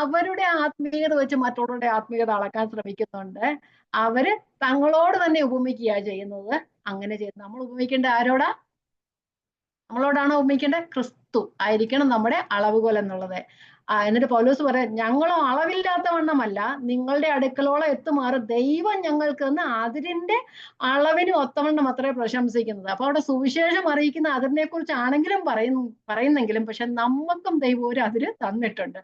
അവരുടെ ആത്മീയത വെച്ച് മറ്റുള്ളവരുടെ ആത്മീയത അളക്കാൻ ശ്രമിക്കുന്നുണ്ട്. അവര് തങ്ങളോട് തന്നെ ഉപമിക്കുകയാണ് ചെയ്യുന്നത്. അങ്ങനെ ചെയ്യുന്നത് നമ്മൾ ഉപമിക്കേണ്ട ആരോടാ? നമ്മളോടാണോ ഉപമിക്കേണ്ടത്? ക്രിസ്തു ആയിരിക്കണം നമ്മുടെ അളവുകോൽ എന്നുള്ളത്. എന്നിട്ട് പൗലോസ് പറയാം, ഞങ്ങളോ അളവില്ലാത്ത വണ്ണമല്ല നിങ്ങളുടെ അടുക്കലോളം എത്തുമാറ് ദൈവം ഞങ്ങൾക്ക് തന്ന അതിരിന്റെ അളവിന് ഒത്തവണ്ണം അത്രേ പ്രശംസിക്കുന്നത്. അപ്പൊ അവിടെ സുവിശേഷം അറിയിക്കുന്ന അതിരിനെ കുറിച്ചാണെങ്കിലും പറയുന്നെങ്കിലും, പക്ഷെ നമുക്കും ദൈവം ഒരു അതിര് തന്നിട്ടുണ്ട്.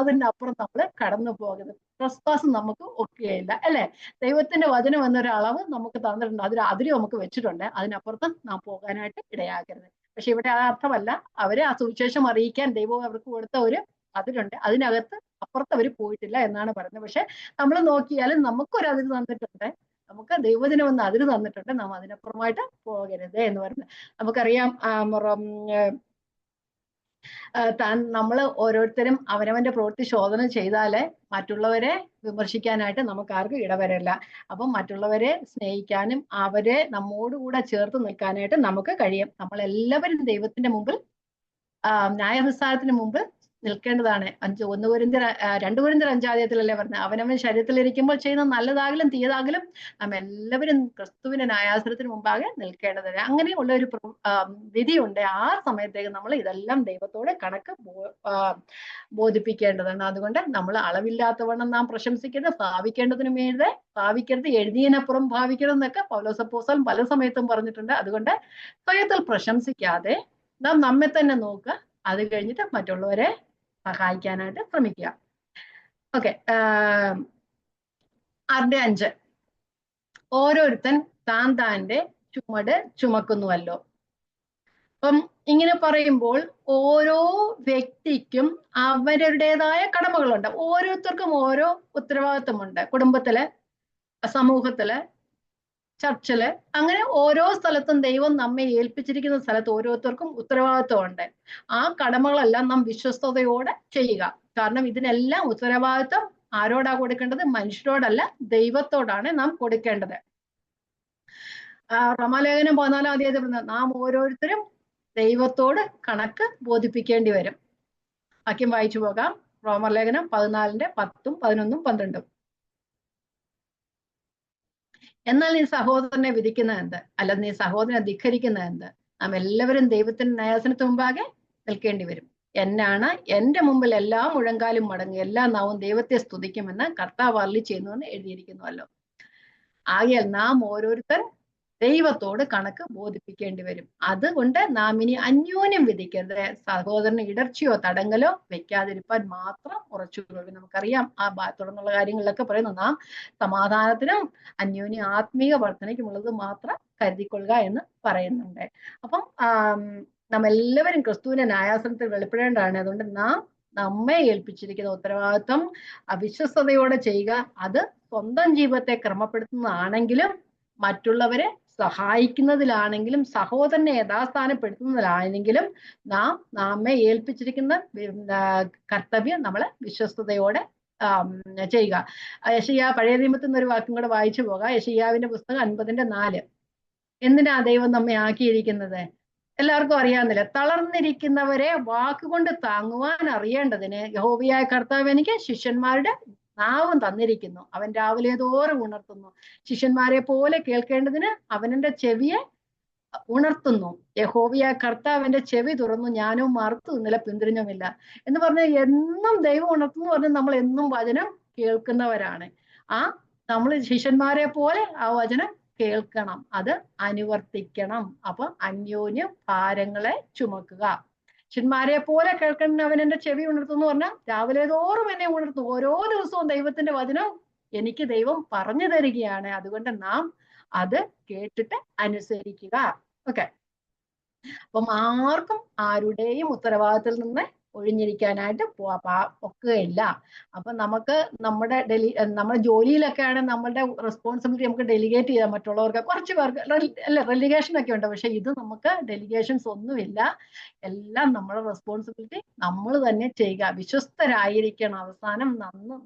അതിന്റെ അപ്പുറം നമ്മൾ കടന്നു പോകരുത്. ട്രസ്പാസ് നമുക്ക് ഒക്കുകയില്ല, അല്ലെ? ദൈവത്തിന്റെ വചനം എന്നൊരു അളവ് നമുക്ക് തന്നിട്ടുണ്ട്, അതിര് നമുക്ക് വെച്ചിട്ടുണ്ട്. അതിനപ്പുറത്ത് നാം പോകാനായിട്ട് ഇടയാക്കരുത്. പക്ഷെ ഇവിടെ ആ അർത്ഥമല്ല. അവരെ ആ സുവിശേഷം അറിയിക്കാൻ ദൈവം അവർക്ക് കൊടുത്ത ഒരു അതിലുണ്ട്, അതിനകത്ത് അപ്പുറത്ത് അവർ പോയിട്ടില്ല എന്നാണ് പറയുന്നത്. പക്ഷെ നമ്മൾ നോക്കിയാലും നമുക്കൊരു അതിര് തന്നിട്ടുണ്ട്, നമുക്ക് ദൈവജനം എന്ന അതിര് തന്നിട്ടുണ്ട്. നാം അതിനപ്പുറമായിട്ട് പോകരുത് എന്ന് പറയുന്നത് നമുക്കറിയാം. നമ്മൾ ഓരോരുത്തരും അവനവന്റെ പ്രവൃത്തി ശോധന ചെയ്താല് മറ്റുള്ളവരെ വിമർശിക്കാനായിട്ട് നമുക്ക് ആർക്കും ഇടവരില്ല. അപ്പം മറ്റുള്ളവരെ സ്നേഹിക്കാനും അവരെ നമ്മോടുകൂടെ ചേർത്ത് നിൽക്കാനായിട്ട് നമുക്ക് കഴിയും. നമ്മളെല്ലാവരും ദൈവത്തിന്റെ മുമ്പിൽ ന്യായവിസ്താരത്തിന് മുമ്പ് നിൽക്കേണ്ടതാണ്. 2 കൊരിന്ത്യർ 5-ാധ്യായത്തിലല്ലേ പറഞ്ഞത്, അവനവൻ ശരീരത്തിലിരിക്കുമ്പോൾ ചെയ്യുന്ന നല്ലതാകലും തീയതാകലും നാം എല്ലാവരും ക്രിസ്തുവിന്റെ ന്യായാസനത്തിന് മുമ്പാകെ നിൽക്കേണ്ടതാണ്. അങ്ങനെയുള്ള ഒരു വിധിയുണ്ട്. ആ സമയത്തേക്ക് നമ്മൾ ഇതെല്ലാം ദൈവത്തോടെ കണക്ക് ബോധിപ്പിക്കേണ്ടതാണ്. അതുകൊണ്ട് നമ്മൾ അളവില്ലാത്തവണ്ണം നാം പ്രശംസിക്കരുത്, ഭാവിക്കരുത്, എഴുതിയതിനപ്പുറം ഭാവിക്കരുത് എന്നൊക്കെ പൗലോസ് അപ്പോസ്തലൻ പല സമയത്തും പറഞ്ഞിട്ടുണ്ട്. അതുകൊണ്ട് സ്വയത്തിൽ പ്രശംസിക്കാതെ നാം നമ്മെ തന്നെ നോക്കുക, അത് കഴിഞ്ഞിട്ട് മറ്റുള്ളവരെ സഹായിക്കാനായിട്ട് ശ്രമിക്കുക. ഓക്കെ. 6:5 ഓരോരുത്തൻ താന്റെ ചുമട് ചുമക്കുന്നുവല്ലോ. അപ്പം ഇങ്ങനെ പറയുമ്പോൾ ഓരോ വ്യക്തിക്കും അവരുടേതായ കടമകളുണ്ട്. ഓരോരുത്തർക്കും ഓരോ ഉത്തരവാദിത്വമുണ്ട്. കുടുംബത്തില്, സമൂഹത്തില്, ചർച്ചില്, അങ്ങനെ ഓരോ സ്ഥലത്തും ദൈവം നമ്മെ ഏൽപ്പിച്ചിരിക്കുന്ന സ്ഥലത്ത് ഓരോരുത്തർക്കും ഉത്തരവാദിത്വമുണ്ട്. ആ കടമകളെല്ലാം നാം വിശ്വസ്തയോടെ ചെയ്യുക. കാരണം ഇതിനെല്ലാം ഉത്തരവാദിത്വം ആരോടാ കൊടുക്കേണ്ടത്? മനുഷ്യരോടല്ല, ദൈവത്തോടാണ് നാം കൊടുക്കേണ്ടത്. റോമാലേഖനം 14-ാം നാം ഓരോരുത്തരും ദൈവത്തോട് കണക്ക് ബോധിപ്പിക്കേണ്ടി വരും. വാക്യം വായിച്ചു പോകാം. റോമാലേഖനം 14:10-11-12. എന്നാൽ നീ സഹോദരനെ വിധിക്കുന്ന എന്ത്? അല്ല നീ സഹോദരനെ ധിക്കരിക്കുന്ന എന്ത്? നാം എല്ലാവരും ദൈവത്തിന്റെ ന്യായാസനത്തിന് മുമ്പാകെ നിൽക്കേണ്ടി വരും. എന്റെ മുമ്പിൽ എല്ലാ മുഴങ്കാലും മടങ്ങും, എല്ലാ നാവും ദൈവത്തെ സ്തുതിക്കുമെന്ന് കർത്താവ് അരുളി ചെയ്യുന്നുവെന്ന് എഴുതിയിരിക്കുന്നുവല്ലോ. ആകയാൽ നാം ഓരോരുത്തർ ദൈവത്തോട് കണക്ക് ബോധിപ്പിക്കേണ്ടി വരും. അതുകൊണ്ട് നാം ഇനി അന്യോന്യം വിധിക്കരുത്. സഹോദരന് ഇടർച്ചയോ തടങ്കലോ വെക്കാതിരിക്കാൻ മാത്രം ഉറച്ചുകൊള്ളുക. നമുക്കറിയാം തുടർന്നുള്ള കാര്യങ്ങളിലൊക്കെ പറയുന്നു, നാം സമാധാനത്തിനും അന്യോന്യ ആത്മീയ വർധനയ്ക്കുമുള്ളത് മാത്രം കരുതിക്കൊള്ളുക എന്ന് പറയുന്നുണ്ട്. അപ്പം നാം എല്ലാവരും ക്രിസ്തുവിന്റെ ന്യായാസനത്തിൽ വെളിപ്പെടേണ്ടതാണ്. അതുകൊണ്ട് നാം നമ്മെ ഏൽപ്പിച്ചിരിക്കുന്ന ഉത്തരവാദിത്വം അവിശ്വസ്തയോടെ ചെയ്യുക. അത് സ്വന്തം ജീവിതത്തെ ക്രമപ്പെടുത്തുന്നതാണെങ്കിലും മറ്റുള്ളവരെ സഹായിക്കുന്നതിലാണെങ്കിലും സഹോദരനെ യഥാസ്ഥാനപ്പെടുത്തുന്നതിലാണെങ്കിലും നമ്മെ ഏൽപ്പിച്ചിരിക്കുന്ന കർത്തവ്യം നമ്മളെ വിശ്വസ്തയോടെ ചെയ്യുക. യെശയ്യാ പഴയ നിയമത്തിൽ നിന്ന് ഒരു വാക്യം കൂടെ വായിച്ചു പോകാം. യെശയ്യാവിന്റെ പുസ്തകം 50:4. എന്തിനാ ദൈവം നമ്മെ ആക്കിയിരിക്കുന്നത്? എല്ലാവർക്കും അറിയാവുന്നില്ല. തളർന്നിരിക്കുന്നവരെ വാക്കുകൊണ്ട് താങ്ങുവാൻ അറിയേണ്ടതിന് യഹോവയായ കർത്താവ് എനിക്ക് ശിഷ്യന്മാരുടെ നാവും തന്നിരിക്കുന്നു. അവൻ രാവിലെ തോറും ഉണർത്തുന്നു. ശിഷ്യന്മാരെ പോലെ കേൾക്കേണ്ടതിന് അവനെന്റെ ചെവിയെ ഉണർത്തുന്നു. യഹോവയായ കർത്താവിന്റെ ചെവി തുറന്നു, ഞാനും മറുത്തു നിന്നില്ല, പിന്തിരിഞ്ഞുമില്ല എന്ന് പറഞ്ഞാൽ എന്നും ദൈവം ഉണർത്തുന്നു പറഞ്ഞാൽ നമ്മൾ എന്നും വചനം കേൾക്കുന്നവരാണ്. ആ നമ്മൾ ശിഷ്യന്മാരെ പോലെ ആ വചനം കേൾക്കണം, അത് അനുവർത്തിക്കണം. അപ്പൊ അന്യോന്യം ഭാരങ്ങളെ ചുമക്കുക. ശിഷ്യന്മാരെ പോലെ കേൾക്കുന്നവൻ എന്റെ ചെവി ഉണർത്തുന്നു പറഞ്ഞാൽ രാവിലെ തോറും എന്നെ ഉണർത്തും. ഓരോ ദിവസവും ദൈവത്തിന്റെ വചനം എനിക്ക് ദൈവം പറഞ്ഞു തരികയാണ്. അതുകൊണ്ട് നാം അത് കേട്ടിട്ട് അനുസരിക്കുക. ഓക്കെ. അപ്പം ആർക്കും ആരുടെയും ഉത്തരവാദിത്തത്തിൽ നിന്ന് ഒഴിഞ്ഞിരിക്കാനായിട്ട് ഒക്കുകയില്ല. അപ്പൊ നമുക്ക് നമ്മുടെ ജോലിയിലൊക്കെയാണ് നമ്മളുടെ റെസ്പോൺസിബിലിറ്റി നമുക്ക് ഡെലിഗേറ്റ് ചെയ്യാൻ, മറ്റുള്ളവർക്ക് കുറച്ച് പേർക്ക് അല്ല റെലിഗേഷൻ ഒക്കെ ഉണ്ട്. പക്ഷെ ഇത് നമുക്ക് ഡെലിഗേഷൻസ് ഒന്നുമില്ല. എല്ലാം നമ്മുടെ റെസ്പോൺസിബിലിറ്റി നമ്മൾ തന്നെ ചെയ്യുക. വിശ്വസ്തരായിരിക്കണം. അവസാനം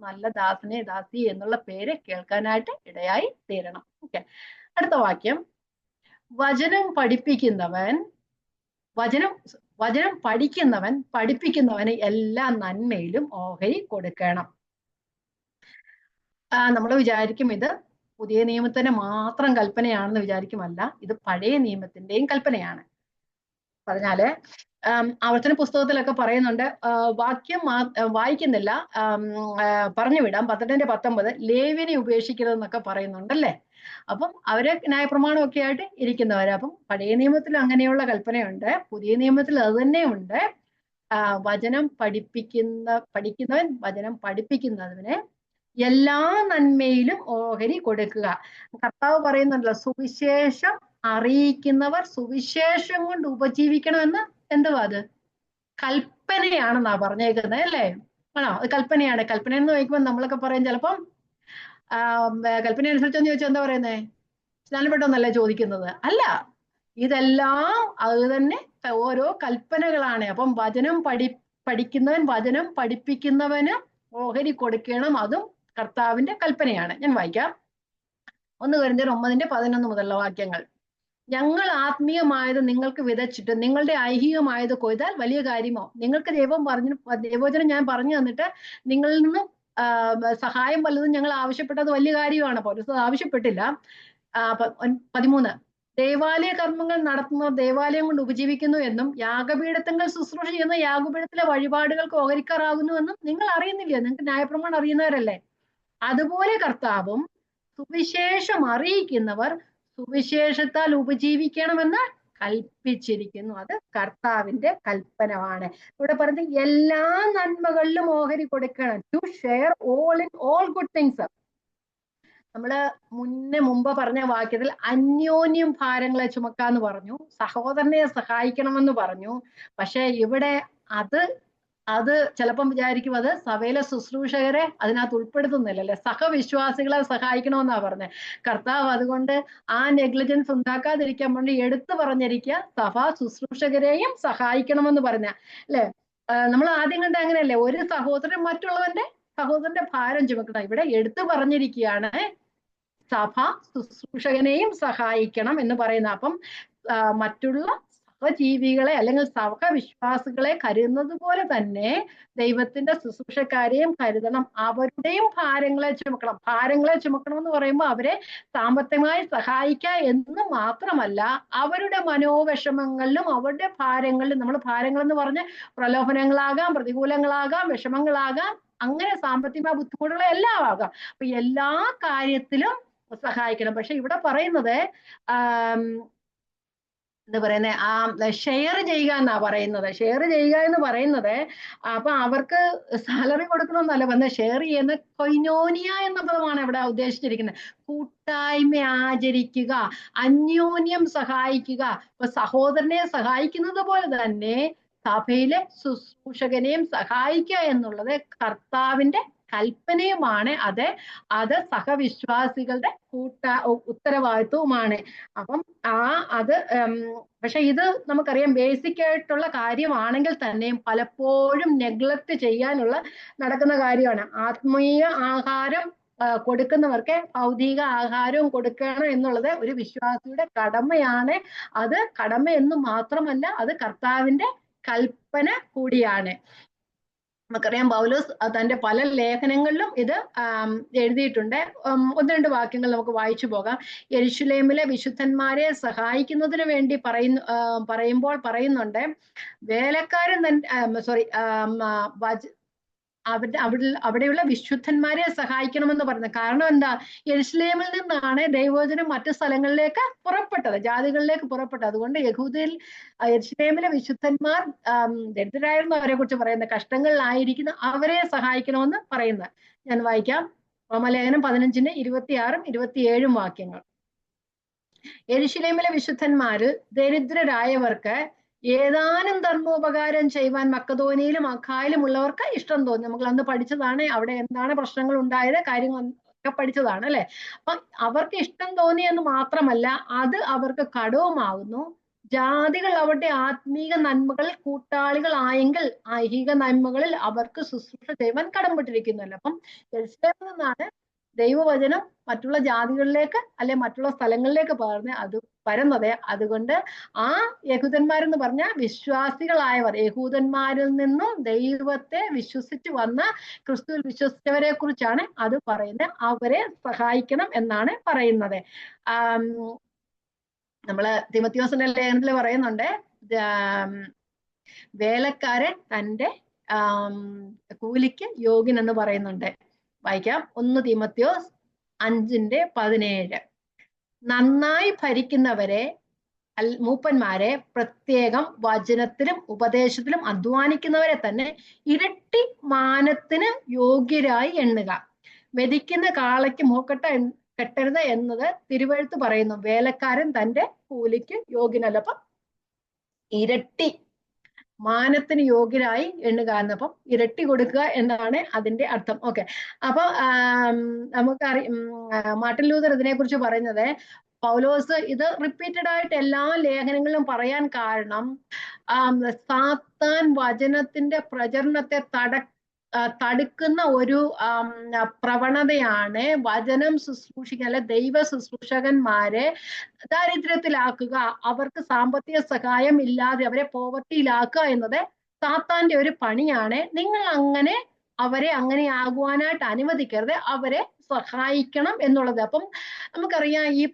നല്ല ദാസനെ ദാസി എന്നുള്ള പേര് കേൾക്കാനായിട്ട് ഇടയായി തീരണം. ഓക്കെ. അടുത്ത വാക്യം, വചനം പഠിപ്പിക്കുന്നവന് എല്ലാ നന്മയിലും ഓഹരി കൊടുക്കണം. നമ്മൾ വിചാരിക്കും ഇത് പുതിയ നിയമത്തിന്റെ മാത്രം കൽപ്പനയാണെന്ന് വിചാരിക്കുമല്ല, ഇത് പഴയ നിയമത്തിന്റെയും കൽപ്പനയാണ്. പറഞ്ഞാല് ആവർത്തന പുസ്തകത്തിലൊക്കെ പറയുന്നുണ്ട്, വാക്യം വായിക്കുന്നില്ല, പറഞ്ഞു വിടാം. 18:19 ലേവ്യനെ ഉപേക്ഷിക്കരുതെന്നൊക്കെ പറയുന്നുണ്ടല്ലേ. അപ്പം അവര് ന്യായപ്രമാണമൊക്കെ ആയിട്ട് ഇരിക്കുന്നവര്. അപ്പം പഴയ നിയമത്തിൽ അങ്ങനെയുള്ള കൽപ്പനയുണ്ട്, പുതിയ നിയമത്തിൽ അത് തന്നെയുണ്ട്. വചനം പഠിക്കുന്നവൻ വചനം പഠിപ്പിക്കുന്നതിന് എല്ലാ നന്മയിലും ഓഹരി കൊടുക്കുക. കർത്താവ് പറയുന്നുണ്ടല്ലോ, സുവിശേഷം അറിയിക്കുന്നവർ സുവിശേഷം കൊണ്ട് ഉപജീവിക്കണമെന്ന്. എന്തുവാ അത്? കൽപ്പനയാണെന്നാ പറഞ്ഞേക്കുന്നത് അല്ലേ? ആണോ? അത് കൽപ്പനയാണ്. കൽപ്പന എന്ന് ചോദിക്കുമ്പോൾ നമ്മളൊക്കെ പറയും ചിലപ്പം കൽപ്പന അനുസരിച്ചെന്ന് ചോദിച്ചാൽ എന്താ പറയുന്നേ? സ്നാനപ്പെട്ടെന്നല്ല ചോദിക്കുന്നത്. അല്ല, ഇതെല്ലാം അത് തന്നെ ഓരോ കൽപ്പനകളാണ്. അപ്പം വചനം പഠിക്കുന്നവൻ വചനം പഠിപ്പിക്കുന്നവന് ഓഹരി കൊടുക്കണം. അതും കർത്താവിന്റെ കൽപ്പനയാണ്. ഞാൻ വായിക്കാം. 1 Corinthians 9:11 മുതലുള്ള വാക്യങ്ങൾ. ഞങ്ങൾ ആത്മീയമായത് നിങ്ങൾക്ക് വിതച്ചിട്ട് നിങ്ങളുടെ ഐഹികമായത് കൊയ്താൽ വലിയ കാര്യമോ? നിങ്ങൾക്ക് ദൈവവചനം ഞാൻ പറഞ്ഞു തന്നിട്ട് നിങ്ങളിൽ നിന്നും സഹായം വല്ലതും ഞങ്ങൾ ആവശ്യപ്പെട്ടത് വലിയ കാര്യമാണ്. പൗലോസ് ആവശ്യപ്പെട്ടില്ല. 13 ദേവാലയ കർമ്മങ്ങൾ നടത്തുന്നവർ ദേവാലയം കൊണ്ട് ഉപജീവിക്കുന്നു എന്നും യാഗപീഠത്തിൽ ശുശ്രൂഷ ചെയ്യുന്ന യാഗപീഠത്തിലെ വഴിപാടുകൾക്ക് ഓഹരിക്കാരാകുന്നു എന്നും നിങ്ങൾ അറിയുന്നില്ല? നിങ്ങൾക്ക് ന്യായപ്രമാണം അറിയുന്നവരല്ലേ? അതുപോലെ കർത്താവും സുവിശേഷം അറിയിക്കുന്നവർ സുവിശേഷത്താൽ ഉപജീവിക്കണമെന്ന് കൽപ്പിച്ചിരിക്കുന്നു. അത് കർത്താവിന്റെ കൽപ്പനമാണ്. ഇവിടെ പറഞ്ഞ എല്ലാ നന്മകളിലും ഓഹരി കൊടുക്കണം. To share all good things. നമ്മള് മുമ്പ് പറഞ്ഞ വാക്യത്തിൽ അന്യോന്യം ഭാരങ്ങളെ ചുമക്കാന്ന് പറഞ്ഞു, സഹോദരനെ സഹായിക്കണമെന്ന് പറഞ്ഞു. പക്ഷെ ഇവിടെ അത് ചിലപ്പം വിചാരിക്കും അത് സഭയിലെ ശുശ്രൂഷകരെ അതിനകത്ത് ഉൾപ്പെടുത്തുന്നില്ലല്ലേ, സഹവിശ്വാസികളെ സഹായിക്കണമെന്നാ പറഞ്ഞത് കർത്താവ്. അതുകൊണ്ട് ആ നെഗ്ലിജൻസ് ഉണ്ടാക്കാതിരിക്കാൻ വേണ്ടി എടുത്തു പറഞ്ഞിരിക്കുക, സഭാ ശുശ്രൂഷകരെയും സഹായിക്കണമെന്ന് പറഞ്ഞ അല്ലെ. നമ്മൾ ആദ്യം കണ്ട അങ്ങനെയല്ലേ, ഒരു സഹോദരൻ സഹോദരന്റെ ഭാരം ചുമക്കണം. ഇവിടെ എടുത്തു പറഞ്ഞിരിക്കുകയാണ് സഭ ശുശ്രൂഷകനെയും സഹായിക്കണം എന്ന് പറയുന്നത്. അപ്പം മറ്റുള്ള സഹജീവികളെ അല്ലെങ്കിൽ സഹവിശ്വാസികളെ കരുതുന്നത് പോലെ തന്നെ ദൈവത്തിന്റെ ശുശ്രൂഷക്കാരെയും കരുതണം. അവരുടെയും ഭാരങ്ങളെ ചുമക്കണം എന്ന് പറയുമ്പോൾ അവരെ സാമ്പത്തികമായി സഹായിക്കുക എന്ന് മാത്രമല്ല, അവരുടെ മനോവിഷമങ്ങളിലും അവരുടെ ഭാരങ്ങളിലും, നമ്മൾ ഭാരങ്ങൾ എന്ന് പറഞ്ഞ് പ്രലോഭനങ്ങളാകാം, പ്രതികൂലങ്ങളാകാം, വിഷമങ്ങളാകാം, അങ്ങനെ സാമ്പത്തികമായ ബുദ്ധിമുട്ടുകൾ എല്ലാം ആകാം. അപ്പൊ എല്ലാ കാര്യത്തിലും സഹായിക്കണം. പക്ഷെ ഇവിടെ പറയുന്നത് എന്താ പറയുന്നത്, ഷെയർ ചെയ്യുക എന്നാ പറയുന്നത്. ഷെയർ ചെയ്യുക എന്ന് പറയുന്നത് അപ്പൊ അവർക്ക് സാലറി കൊടുക്കണമെന്നല്ല പറഞ്ഞത്. ഷെയർ ചെയ്യുന്ന കൊയിനോനിയ എന്ന പദമാണ് ഇവിടെ ഉദ്ദേശിച്ചിരിക്കുന്നത്. കൂട്ടായ്മ ആചരിക്കുക, അന്യോന്യം സഹായിക്കുക. ഇപ്പൊ സഹോദരനെ സഹായിക്കുന്നത് പോലെ തന്നെ സഭയിലെ ശുശ്രൂഷകനെയും സഹായിക്കുക എന്നുള്ളത് കർത്താവിന്റെ കൽപ്പനയുമാണ്. അത് സഹവിശ്വാസികളുടെ ഉത്തരവാദിത്വവുമാണ്. അപ്പം പക്ഷെ ഇത് നമുക്കറിയാം ബേസിക് ആയിട്ടുള്ള കാര്യമാണെങ്കിൽ തന്നെയും പലപ്പോഴും നെഗ്ലക്ട് ചെയ്യാനുള്ള നടക്കുന്ന കാര്യമാണ്. ആത്മീയ ആഹാരം കൊടുക്കുന്നവർക്ക് ഭൗതിക ആഹാരവും കൊടുക്കണം എന്നുള്ളത് ഒരു വിശ്വാസിയുടെ കടമയാണ്. അത് കടമ എന്ന് മാത്രമല്ല, അത് കർത്താവിന്റെ കൽപ്പന കൂടിയാണ്. നമുക്കറിയാം പൗലോസ് തന്റെ പല ലേഖനങ്ങളിലും ഇത് എഴുതിയിട്ടുണ്ട്. ഒന്ന് രണ്ട് വാക്യങ്ങൾ നമുക്ക് വായിച്ചു പോകാം. യെരുശലേമിലെ വിശുദ്ധന്മാരെ സഹായിക്കുന്നതിന് വേണ്ടി പറയുമ്പോൾ പറയുന്നുണ്ട്, വേലക്കാരൻ അവിടെയുള്ള വിശുദ്ധന്മാരെ സഹായിക്കണമെന്ന് പറയുന്നത്. കാരണം എന്താ? യെരുശലേമിൽ നിന്നാണ് ദൈവവചനം മറ്റു സ്ഥലങ്ങളിലേക്ക് പുറപ്പെട്ടത്, ജാതികളിലേക്ക് പുറപ്പെട്ടത്. അതുകൊണ്ട് യഹൂദയിൽ യെരുശലേമിലെ വിശുദ്ധന്മാർ ദരിദ്രരായിരുന്നു അവരെ കുറിച്ച് പറയുന്നത്, കഷ്ടങ്ങളിലായിരിക്കുന്ന അവരെ സഹായിക്കണമെന്ന് പറയുന്നത്. ഞാൻ വായിക്കാം, റോമലേഖനം 15:26-27 വാക്യങ്ങൾ. യെരുശലേമിലെ വിശുദ്ധന്മാരിൽ ദരിദ്രരായവർക്ക് ഏതാനും ധർമ്മോപകാരം ചെയ്യുവാൻ മക്കതോനിയിലും അഖായിലും ഉള്ളവർക്ക് ഇഷ്ടം തോന്നി. നമ്മൾ അന്ന് പഠിച്ചതാണ്, അവിടെ എന്താണ് പ്രശ്നങ്ങൾ ഉണ്ടായത്, കാര്യങ്ങൾ ഒക്കെ പഠിച്ചതാണ് അല്ലെ. അപ്പൊ അവർക്ക് ഇഷ്ടം തോന്നി എന്ന് മാത്രമല്ല, അത് അവർക്ക് കടവുമാകുന്നു. ജാതികൾ അവരുടെ ആത്മീക നന്മകൾ കൂട്ടാളികളായെങ്കിൽ ഐഹിക നന്മകളിൽ അവർക്ക് ശുശ്രൂഷ ചെയ്യുവാൻ കടംപെട്ടിരിക്കുന്നല്ലോ. അപ്പം യെരുശലേമിൽ നിന്നാണ് ദൈവവചനം മറ്റുള്ള ജാതികളിലേക്ക് അല്ലെ മറ്റുള്ള സ്ഥലങ്ങളിലേക്ക് വരുന്നത്. അതുകൊണ്ട് ആ യഹൂദന്മാരെന്ന് പറഞ്ഞ വിശ്വാസികളായവർ, യഹൂദന്മാരിൽ നിന്നും ദൈവത്തെ വിശ്വസിച്ച് വന്ന ക്രിസ്തുവിൽ വിശ്വസിച്ചവരെ കുറിച്ചാണ് അത് പറയുന്നത്. അവരെ സഹായിക്കണം എന്നാണ് പറയുന്നത്. നമ്മള് തിമോത്തിയോസിന്റെ ലേഖനത്തിൽ പറയുന്നുണ്ട്, വേലക്കാരൻ തന്റെ കൂലിക്ക് യോഗ്യൻ എന്ന് പറയുന്നുണ്ട്. വായിക്കാം, 1 തീമോത്തിയോസ് 5:17. നന്നായി ഭരിക്കുന്നവരെ മൂപ്പന്മാരെ പ്രത്യേകം വചനത്തിലും ഉപദേശത്തിലും അധ്വാനിക്കുന്നവരെ തന്നെ ഇരട്ടി മാനത്തിന് യോഗ്യരായി എണ്ണുക. മെതിക്കുന്ന കാളയ്ക്ക് കെട്ടരുത് എന്നത് തിരുവെഴുത്ത് പറയുന്നു. വേലക്കാരൻ തന്റെ കൂലിക്ക് യോഗ്യനല്ല. അപ്പം ഇരട്ടി മാനത്തിന് യോഗ്യരായി എണ്ണുക എന്നപ്പം ഇരട്ടി കൊടുക്കുക എന്നാണ് അതിന്റെ അർത്ഥം. ഓക്കെ, അപ്പൊ മാർട്ടിൻ ലൂതർ ഇതിനെ കുറിച്ച് പറയുന്നത്, പൗലോസ് ഇത് റിപ്പീറ്റഡ് ആയിട്ട് എല്ലാ ലേഖനങ്ങളിലും പറയാൻ കാരണം സാത്താൻ വചനത്തിന്റെ പ്രചരണത്തെ തടുക്കുന്ന ഒരു പ്രവണതയാണ് വചനം ശുശ്രൂഷിക്കുക അല്ലെ ദൈവ ശുശ്രൂഷകന്മാരെ ദാരിദ്ര്യത്തിലാക്കുക, അവർക്ക് സാമ്പത്തിക സഹായം ഇല്ലാതെ അവരെ പോവർട്ടിയിലാക്കുക എന്നത് സാത്താന്റെ ഒരു പണിയാണ്. നിങ്ങൾ അവരെ അങ്ങനെ ആകുവാനായിട്ട് അനുവദിക്കരുത്, അവരെ സഹായിക്കണം എന്നുള്ളത്. അപ്പം നമുക്കറിയാം ഈ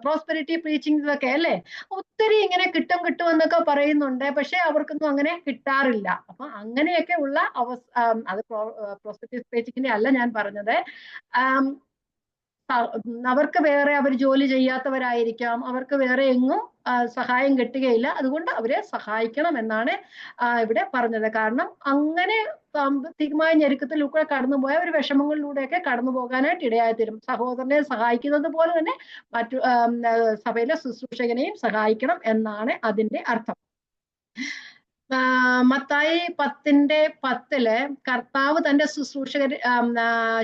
പ്രോസ്പെരിറ്റി പ്രീച്ചിങ് ഇതൊക്കെ അല്ലേ, ഒത്തിരി ഇങ്ങനെ കിട്ടും എന്നൊക്കെ പറയുന്നുണ്ട്, പക്ഷെ അവർക്കൊന്നും അങ്ങനെ കിട്ടാറില്ല. അപ്പൊ അങ്ങനെയൊക്കെ ഉള്ള അത് പ്രോസ്പെരിറ്റി പ്രീച്ചിങ്ങിന്റെ അല്ല ഞാൻ പറഞ്ഞത്. അവർക്ക് വേറെ അവർ ജോലി ചെയ്യാത്തവരായിരിക്കാം, അവർക്ക് വേറെ എങ്ങും സഹായം കിട്ടുകയില്ല, അതുകൊണ്ട് അവരെ സഹായിക്കണം എന്നാണ് ഇവിടെ പറഞ്ഞത്. കാരണം അങ്ങനെ സാമ്പത്തികമായ ഞെരുക്കത്തിലൂടെ കടന്നുപോയ ഒരു വിഷമങ്ങളിലൂടെയൊക്കെ കടന്നു പോകാനായിട്ട് ഇടയായി തീരും. സഹോദരനെ സഹായിക്കുന്നത് പോലെ തന്നെ മറ്റു സഭയിലെ ശുശ്രൂഷകനെയും സഹായിക്കണം എന്നാണ് അതിന്റെ അർത്ഥം. മത്തായി 10:10 കർത്താവ് തന്റെ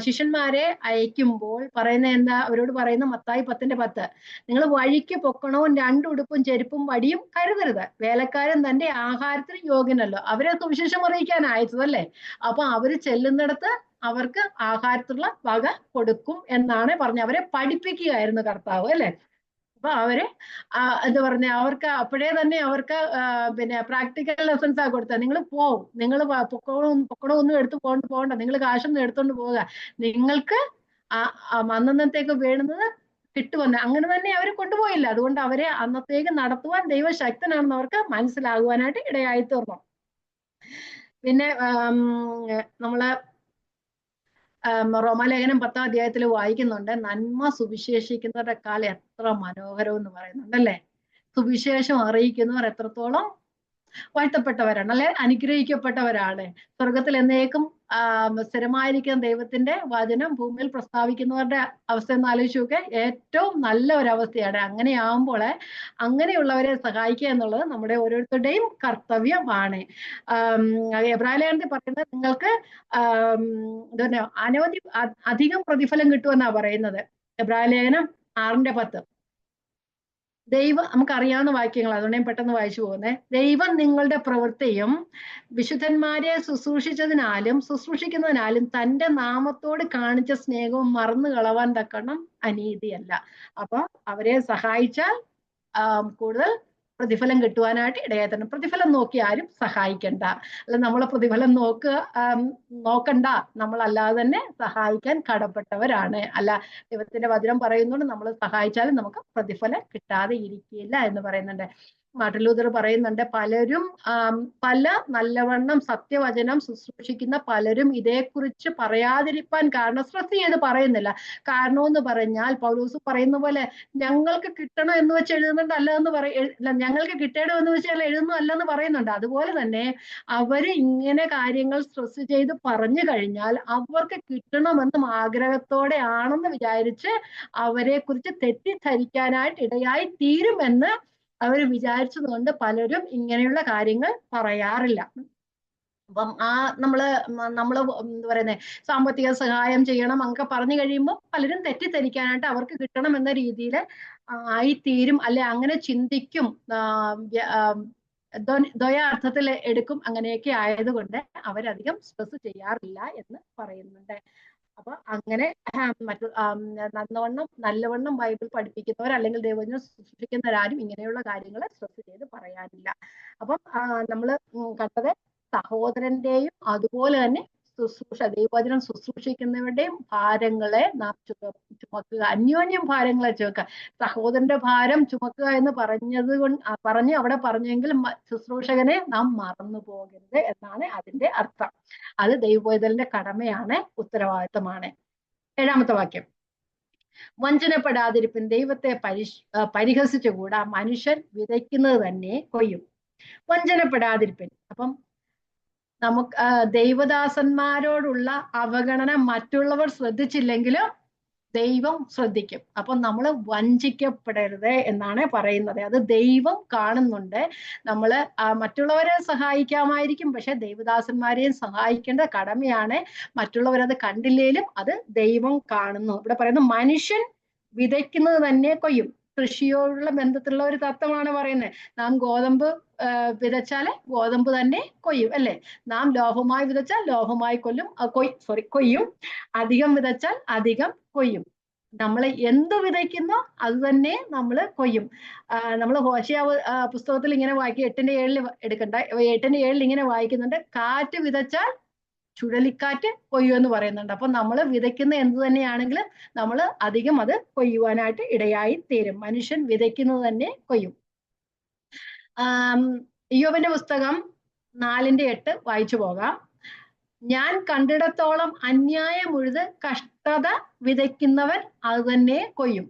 ശിഷ്യന്മാരെ അയക്കുമ്പോൾ പറയുന്ന എന്താ? അവരോട് പറയുന്ന മത്തായി 10:10, നിങ്ങൾ വഴിക്ക് പൊക്കണവും 2 ഉടുപ്പും ചെരുപ്പും വടിയും കരുതരുത്, വേലക്കാരൻ തന്റെ ആഹാരത്തിന് യോഗ്യനല്ലോ. അവരെ സുവിശേഷം അറിയിക്കാൻ അയച്ചതല്ലേ, അപ്പൊ അവര് ചെല്ലുന്നിടത്ത് അവർക്ക് ആഹാരത്തിലുള്ള വക കൊടുക്കും എന്നാണ് പറഞ്ഞത്. അവരെ പഠിപ്പിക്കുകയായിരുന്നു കർത്താവ് അല്ലെ. അപ്പൊ അവര് എന്താ പറഞ്ഞ അവർക്ക് അപ്പോഴേ തന്നെ അവർക്ക് പിന്നെ പ്രാക്ടിക്കൽ ലെസൺസ് ആ കൊടുത്തത്. നിങ്ങൾ പോവും, നിങ്ങൾ പൊക്കണമൊന്നും എടുത്ത് പോകണ്ട, നിങ്ങൾ കാശൊന്നും എടുത്തോണ്ട് പോവുക, നിങ്ങൾക്ക് അന്നത്തേക്ക് വേണ്ടുന്നത് കിട്ടുമെന്ന്. അങ്ങനെ തന്നെ അവർ കൊണ്ടുപോയില്ല. അതുകൊണ്ട് അവരെ അന്നത്തേക്ക് നടത്തുവാൻ ദൈവശക്തനാണെന്ന് അവർക്ക് മനസ്സിലാകുവാനായിട്ട് ഇടയായി തീർന്നു. പിന്നെ നമ്മള് റോമാലേഖനം 10-ാം അധ്യായത്തിൽ വായിക്കുന്നുണ്ട്, നന്മ സുവിശേഷിക്കുന്നവരുടെ കാലം എത്ര മനോഹരം എന്ന് പറയുന്നുണ്ടല്ലേ. സുവിശേഷം അറിയിക്കുന്നവർ എത്രത്തോളം വാഴ്ത്തപ്പെട്ടവരാണ് അല്ലെ, അനുഗ്രഹിക്കപ്പെട്ടവരാണ്. സ്വർഗത്തിൽ എന്നേക്കും സ്ഥിരമായിരിക്കുന്ന ദൈവത്തിന്റെ വചനം ഭൂമിയിൽ പ്രസ്താവിക്കുന്നവരുടെ അവസ്ഥ എന്ന് ആലോചിച്ചൊക്കെ ഏറ്റവും നല്ല ഒരവസ്ഥയാണ്. അങ്ങനെയാകുമ്പോൾ അങ്ങനെയുള്ളവരെ സഹായിക്കുക എന്നുള്ളത് നമ്മുടെ ഓരോരുത്തരുടെയും കർത്തവ്യമാണ്. എബ്രായലേഖനത്തിൽ പറയുന്നത് നിങ്ങൾക്ക് അധികം പ്രതിഫലം കിട്ടുമെന്നാ പറയുന്നത്. എബ്രായലേഖനം 6:10. നമുക്കറിയാവുന്ന വാക്യങ്ങൾ, അതുകൊണ്ട് ഞാൻ പെട്ടെന്ന് വായിച്ചു പോകുന്നത്. ദൈവം നിങ്ങളുടെ പ്രവൃത്തിയും വിശുദ്ധന്മാരെ ശുശ്രൂഷിക്കുന്നതിനാലും തന്റെ നാമത്തോട് കാണിച്ച സ്നേഹവും മറന്നു കളവാൻ തക്കണം അനീതിയല്ല. അപ്പൊ അവരെ സഹായിച്ചാൽ കൂടുതൽ പ്രതിഫലം കിട്ടുവാനായിട്ട് ഇടയായി തരണം. പ്രതിഫലം നോക്കി ആരും സഹായിക്കണ്ട, അല്ല നമ്മളെ പ്രതിഫലം നോക്കണ്ട, നമ്മളല്ലാതെ തന്നെ സഹായിക്കാൻ കടപ്പെട്ടവരാണ്. അല്ല, ദൈവത്തിന്റെ വചനം പറയുന്നുണ്ട് നമ്മൾ സഹായിച്ചാലും നമുക്ക് പ്രതിഫലം കിട്ടാതെ ഇരിക്കില്ല എന്ന് പറയുന്നുണ്ട്. മാർട്ടിൻ ലൂഥർ പറയുന്നുണ്ട്, പലരും പല നല്ലവണ്ണം സത്യവചനം ശുശ്രൂഷിക്കുന്ന പലരും ഇതേക്കുറിച്ച് പറയാതിരിക്കാൻ കാരണം സ്ട്രെസ് ചെയ്ത് പറയുന്നില്ല. കാരണമെന്ന് പറഞ്ഞാൽ പൗലോസ് പറയുന്ന പോലെ ഞങ്ങൾക്ക് കിട്ടണം എന്ന് വെച്ച് എഴുതുന്നുണ്ടല്ല എന്ന് ഞങ്ങൾക്ക് കിട്ടണമെന്ന് വെച്ചാൽ എഴുതുന്നതല്ലെന്ന് പറയുന്നുണ്ട്. അതുപോലെ തന്നെ അവര് ഇങ്ങനെ കാര്യങ്ങൾ സ്ട്രെസ് ചെയ്ത് പറഞ്ഞു കഴിഞ്ഞാൽ അവർക്ക് കിട്ടണമെന്നും ആഗ്രഹത്തോടെ ആണെന്ന് വിചാരിച്ച് അവരെ കുറിച്ച് തെറ്റിദ്ധരിക്കാനായിട്ട് ഇടയായി തീരുമെന്ന് അവർ വിചാരിച്ചതുകൊണ്ട് പലരും ഇങ്ങനെയുള്ള കാര്യങ്ങൾ പറയാറില്ല. അപ്പം നമ്മള് എന്താ പറയുന്നത്, സാമ്പത്തിക സഹായം ചെയ്യണം അങ്ങ് പറഞ്ഞു കഴിയുമ്പോൾ പലരും തെറ്റിദ്ധരിക്കാനായിട്ട് അവർക്ക് കിട്ടണം എന്ന രീതിയിൽ ആയിത്തീരും, അല്ലെ അങ്ങനെ ചിന്തിക്കും, ദ്വയാർത്ഥത്തിൽ എടുക്കും. അങ്ങനെയൊക്കെ ആയതുകൊണ്ട് അവരധികം സ്ട്രെസ് ചെയ്യാറില്ല എന്ന് പറയുന്നുണ്ട്. അപ്പൊ അങ്ങനെ നല്ലവണ്ണം ബൈബിൾ പഠിപ്പിക്കുന്നവർ അല്ലെങ്കിൽ ദൈവവചനം സൂക്ഷിക്കുന്നവരാരും ഇങ്ങനെയുള്ള കാര്യങ്ങൾ സ്ട്രെസ് ചെയ്ത് പറയാനില്ല. അപ്പം നമ്മൾ കണ്ടത് സഹോദരന്റെയും അതുപോലെ തന്നെ ദൈവവചനം ശുശ്രൂഷിക്കുന്നവരുടെയും ഭാരങ്ങളെ നാം ചുമക്കുക, അന്യോന്യം ഭാരങ്ങളെ ചുമക്കുക. സഹോദരന്റെ ഭാരം ചുമക്കുക എന്ന് പറഞ്ഞ് അവിടെ പറഞ്ഞെങ്കിൽ ശുശ്രൂഷകനെ നാം മറന്നു പോകരുത് എന്നാണ് അതിന്റെ അർത്ഥം. അത് ദൈവവചനത്തിന്റെ കടമയാണ്, ഉത്തരവാദിത്തമാണ്. 7-ാമത്തെ വാക്യം, വഞ്ചനപ്പെടാതിരിപ്പിൻ, ദൈവത്തെ പരിഹസിച്ചുകൂടാ, മനുഷ്യൻ വിതയ്ക്കുന്നത് തന്നെ കൊയ്യും. വഞ്ചനപ്പെടാതിരിപ്പിൻ. അപ്പം നമുക്ക് ദൈവദാസന്മാരോടുള്ള അവഗണന മറ്റുള്ളവർ ശ്രദ്ധിച്ചില്ലെങ്കിലും ദൈവം ശ്രദ്ധിക്കും. അപ്പൊ നമ്മൾ വഞ്ചിക്കപ്പെടരുത് എന്നാണ് പറയുന്നത്. അത് ദൈവം കാണുന്നുണ്ട്. നമ്മള് മറ്റുള്ളവരെ സഹായിക്കാമായിരിക്കും, പക്ഷെ ദൈവദാസന്മാരെയും സഹായിക്കേണ്ട കടമയാണ്. മറ്റുള്ളവരത് കണ്ടില്ലേലും അത് ദൈവം കാണുന്നു. ഇവിടെ പറയുന്നു മനുഷ്യൻ വിതയ്ക്കുന്നത് തന്നെ കൊയ്യും. കൃഷിയോടുള്ള ബന്ധത്തിലുള്ള ഒരു തത്വമാണ് പറയുന്നത്. നാം ഗോതമ്പ് വിതച്ചാല് ഗോതമ്പ് തന്നെ കൊയ്യും, അല്ലെ? നാം ലോഹമായി വിതച്ചാൽ ലോഹമായി കൊയ്യും. അധികം വിതച്ചാൽ അധികം കൊയ്യും. നമ്മൾ എന്ത് വിതയ്ക്കുന്നോ അത് തന്നെ നമ്മൾ കൊയ്യും. നമ്മൾ ഹോശേയ പുസ്തകത്തിൽ ഇങ്ങനെ വായിക്കും, 8:7 എടുക്കണ്ട, 8:7 ഇങ്ങനെ വായിക്കുന്നുണ്ട്, കാറ്റ് വിതച്ചാൽ ചുഴലിക്കാറ്റ് കൊയ്യുമെന്ന് പറയുന്നുണ്ട്. അപ്പൊ നമ്മൾ വിതയ്ക്കുന്ന എന്ത് തന്നെയാണെങ്കിലും നമ്മൾ അധികം അത് കൊയ്യുവാനായിട്ട് ഇടയായി തീരും. മനുഷ്യൻ വിതയ്ക്കുന്നത് തന്നെ കൊയ്യും. ഇയ്യോബിന്റെ പുസ്തകം 4:8 വായിച്ചു പോകാം. ഞാൻ കണ്ടിടത്തോളം അന്യായം ഉഴുത് കഷ്ടത വിതയ്ക്കുന്നവൻ അത് തന്നെ കൊയ്യും.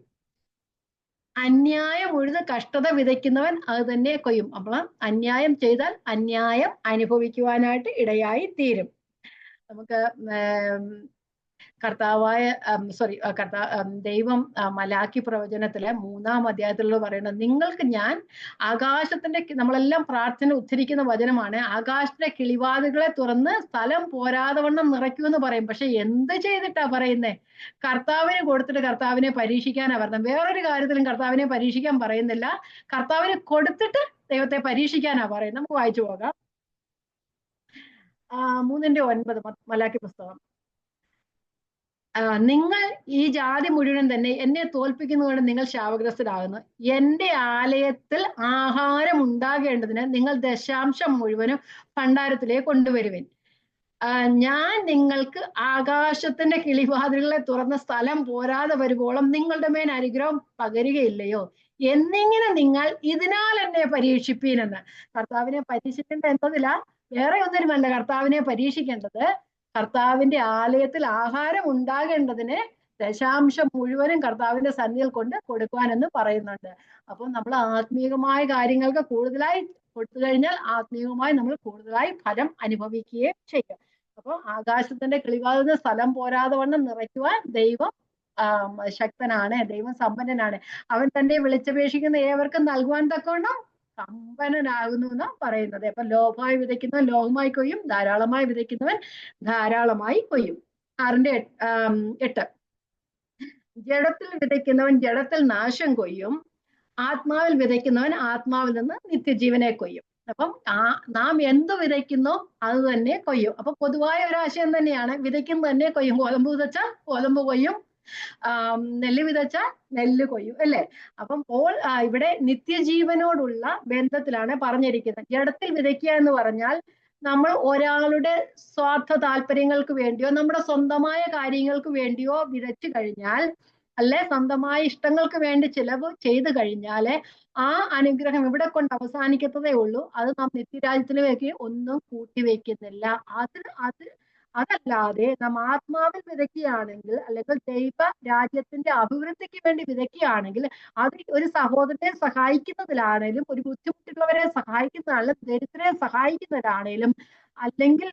അന്യായം ഉഴുത് കഷ്ടത വിതയ്ക്കുന്നവൻ അത് തന്നെ കൊയ്യും. നമ്മൾ അന്യായം ചെയ്താൽ അന്യായം അനുഭവിക്കുവാനായിട്ട് ഇടയായി തീരും. നമുക്ക് ദൈവം മലാക്കി പ്രവചനത്തിലെ 3-ാം അധ്യായത്തിലുള്ള പറയുന്നത്, നിങ്ങൾക്ക് ഞാൻ ആകാശത്തിന്റെ, നമ്മളെല്ലാം പ്രാർത്ഥന ഉദ്ധരിക്കുന്ന വചനമാണ്, ആകാശത്തിന്റെ കിളിവാതിലുകളെ തുറന്ന് സ്ഥലം പോരാതെ വണ്ണം നിറയ്ക്കുമെന്ന് പറയും. പക്ഷെ എന്ത് ചെയ്തിട്ടാ പറയുന്നേ? കർത്താവിന് കൊടുത്തിട്ട് കർത്താവിനെ പരീക്ഷിക്കാനാ പറയുന്നത്. വേറൊരു കാര്യത്തിലും കർത്താവിനെ പരീക്ഷിക്കാൻ പറയുന്നില്ല, കർത്താവിന് കൊടുത്തിട്ട് ദൈവത്തെ പരീക്ഷിക്കാനാ പറയുന്നത്. നമുക്ക് വായിച്ചു പോകാം. 3:9 മലാക്കി പുസ്തകം. നിങ്ങൾ ഈ ജാതി മുഴുവൻ തന്നെ എന്നെ തോൽപ്പിക്കുന്നതുകൊണ്ട് നിങ്ങൾ ശാപഗ്രസ്തരാകുന്നു. എന്റെ ആലയത്തിൽ ആഹാരം ഉണ്ടാകേണ്ടതിന് നിങ്ങൾ ദശാംശം മുഴുവനും ഭണ്ഡാരത്തിലേക്ക് കൊണ്ടുവരുവിൻ. ഞാൻ നിങ്ങൾക്ക് ആകാശത്തിന്റെ കിളിവാതിലുകളെ തുറന്ന സ്ഥലം പോരാതെ വരുവോളം നിങ്ങളുടെ മേൽ അനുഗ്രഹം പകരുകയില്ലയോ എന്നിങ്ങനെ നിങ്ങൾ ഇതിനാൽ എന്നെ പരീക്ഷിപ്പീനെന്ന്. കർത്താവിനെ പരീക്ഷിക്കേണ്ട എന്നതിലാ, വേറെ ഒന്നിനുമല്ല കർത്താവിനെ പരീക്ഷിക്കേണ്ടത്. കർത്താവിന്റെ ആലയത്തിൽ ആഹാരം ഉണ്ടാകേണ്ടതിന് ദശാംശം മുഴുവനും കർത്താവിന്റെ സന്നിധിയിൽ കൊണ്ട് കൊടുക്കുവാനെന്ന് പറയുന്നുണ്ട്. അപ്പൊ നമ്മൾ ആത്മീയമായ കാര്യങ്ങൾക്ക് കൂടുതലായി കൊടുത്തു കഴിഞ്ഞാൽ ആത്മീയമായി നമ്മൾ കൂടുതലായി ഫലം അനുഭവിക്കുകയും ചെയ്യും. അപ്പൊ ആകാശത്തിന്റെ കിളിവാതിൽ സ്ഥലം പോരാതെ വണ്ണം നിറയ്ക്കുവാൻ ദൈവം ശക്തനാണ്, ദൈവം സമ്പന്നനാണ്. അവൻ തന്നെ വിളിച്ചപേക്ഷിക്കുന്ന ഏവർക്കും നൽകുവാൻ തക്കവണ്ണം സമ്പന്നനാകുന്നു എന്നാ പറയുന്നത്. അപ്പൊ ലോഭമായി വിതയ്ക്കുന്നവൻ ലോഹമായി കൊയ്യും, ധാരാളമായി വിതയ്ക്കുന്നവൻ ധാരാളമായി കൊയ്യും. 6:8 ജഡത്തിൽ വിതയ്ക്കുന്നവൻ ജഡത്തിൽ നാശം കൊയ്യും, ആത്മാവിൽ വിതയ്ക്കുന്നവൻ ആത്മാവിൽ നിന്ന് നിത്യജീവനെ കൊയ്യും. അപ്പം നാം എന്ത് വിതയ്ക്കുന്നോ അത് തന്നെ കൊയ്യും. അപ്പൊ പൊതുവായ ഒരാശയം തന്നെയാണ്, വിതയ്ക്കുന്നത് തന്നെ കൊയ്യും. ഗോതമ്പ് വിതച്ചാൽ ഗോതമ്പ് കൊയ്യും, നെല്ല് വിതച്ചാൽ നെല്ല് കൊയ്യും അല്ലേ? അപ്പം ഇവിടെ നിത്യജീവനോടുള്ള ബന്ധത്തിലാണ് പറഞ്ഞിരിക്കുന്നത്. ജഡത്തിൽ വിതയ്ക്കുക എന്ന് പറഞ്ഞാൽ നമ്മൾ ഒരാളുടെ സ്വാർത്ഥ താല്പര്യങ്ങൾക്ക് വേണ്ടിയോ നമ്മുടെ സ്വന്തമായ കാര്യങ്ങൾക്ക് വേണ്ടിയോ വിതച്ചു കഴിഞ്ഞാൽ, അല്ലെ സ്വന്തമായ ഇഷ്ടങ്ങൾക്ക് വേണ്ടി ചിലവ് ചെയ്തു കഴിഞ്ഞാല് ആ അനുഗ്രഹം ഇവിടെ കൊണ്ട് അവസാനിക്കത്തതേ ഉള്ളൂ. അത് നാം നിത്യരാജ്യത്തിലേക്ക് ഒന്നും കൂട്ടിവെക്കുന്നില്ല. അതല്ലാതെ നാം ആത്മാവിൽ വിതയ്ക്കുകയാണെങ്കിൽ, അല്ലെങ്കിൽ ദൈവ രാജ്യത്തിന്റെ അഭിവൃദ്ധിക്ക് വേണ്ടി വിതയ്ക്കുകയാണെങ്കിൽ, അത് ഒരു സഹോദരനെ സഹായിക്കുന്നതിലാണേലും, ഒരു ബുദ്ധിമുട്ടുള്ളവരെ സഹായിക്കുന്നതാണെങ്കിലും, ദരിദ്രരെ സഹായിക്കുന്നതിലാണേലും, അല്ലെങ്കിൽ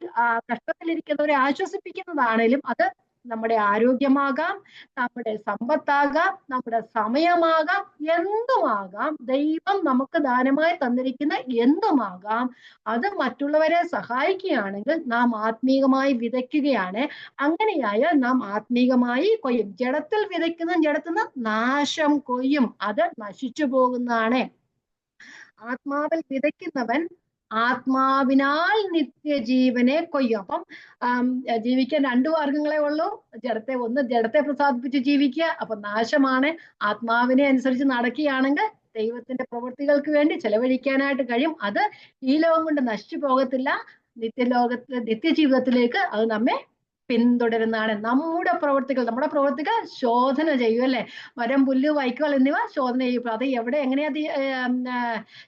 കഷ്ടത്തിലിരിക്കുന്നവരെ ആശ്വസിപ്പിക്കുന്നതാണേലും, അത് നമ്മുടെ ആരോഗ്യമാകാം, നമ്മുടെ സമ്പത്താകാം, നമ്മുടെ സമയമാകാം, എന്തുമാകാം. ദൈവം നമുക്ക് ദാനമായി തന്നിരിക്കുന്ന എന്തുമാകാം. അത് മറ്റുള്ളവരെ സഹായിക്കുകയാണെങ്കിൽ നാം ആത്മീകമായി വിതയ്ക്കുകയാണ്. അങ്ങനെയായാൽ നാം ആത്മീകമായി കൊയ്യും. ജഡത്തിൽ വിതയ്ക്കുന്ന ജഡത്തിന് നാശം കൊയ്യും, അത് നശിച്ചു പോകുന്നതാണ്. ആത്മാവിൽ വിതയ്ക്കുന്നവൻ ആത്മാവിനാൽ നിത്യജീവനെ കൊയ്യും. അപ്പം ജീവിക്കാൻ രണ്ടു മാർഗങ്ങളെ ഉള്ളൂ. ജഡത്തെ പ്രസാദിപ്പിച്ച് ജീവിക്കുക, അപ്പൊ നാശമാണ്. ആത്മാവിനെ അനുസരിച്ച് നടക്കുകയാണെങ്കിൽ ദൈവത്തിന്റെ പ്രവൃത്തികൾക്ക് വേണ്ടി ചെലവഴിക്കാനായിട്ട് കഴിയും. അത് ഈ ലോകം കൊണ്ട് നശിച്ചു പോകത്തില്ല. നിത്യജീവിതത്തിലേക്ക് അത് നമ്മെ പിന്തുടരുന്നതാണ്. നമ്മുടെ പ്രവൃത്തികൾ ശോധന ചെയ്യും അല്ലെ? മരം, പുല്ല്, വൈക്കോൽ എന്നിവ ശോധന ചെയ്യും. അത് എങ്ങനെയാ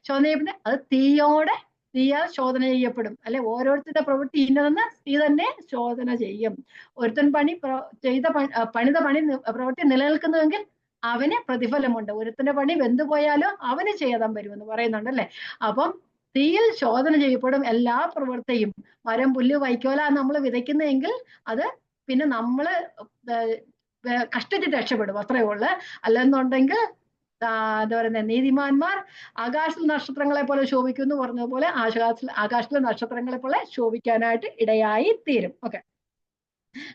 ശോധന ചെയ്യപ്പെടുന്നത്? അത് തീയാൽ ശോധന ചെയ്യപ്പെടും അല്ലെ? ഓരോരുത്തരുടെ പ്രവൃത്തി ഇന്നതെന്ന് തീ തന്നെ ശോധന ചെയ്യും. ഒരുത്തൻ പണിത പ്രവൃത്തി നിലനിൽക്കുന്നുവെങ്കിൽ അവന് പ്രതിഫലമുണ്ട്. ഒരുത്തന്റെ പണി വെന്തുപോയാലോ അവന് ഛേദം വരുമെന്ന് പറയുന്നുണ്ടല്ലേ? അപ്പം തീയിൽ ശോധന ചെയ്യപ്പെടും എല്ലാ പ്രവൃത്തിയും. മരം, പുല്ല്, വൈക്കോല നമ്മൾ വിതയ്ക്കുന്നതെങ്കിൽ അത് പിന്നെ നമ്മള് കഷ്ടിച്ച് രക്ഷപ്പെടും, അത്രയേ ഉള്ളു. അല്ലെന്നുണ്ടെങ്കിൽ എന്താ പറയുന്നത്, നീതിമാന്മാർ ആകാശത്തിലെ നക്ഷത്രങ്ങളെ പോലെ ശോഭിക്കുന്നു പറഞ്ഞതുപോലെ ആകാശത്തിലെ നക്ഷത്രങ്ങളെ പോലെ ശോഭിക്കാനായിട്ട് ഇടയായി തീരും. ഓക്കെ,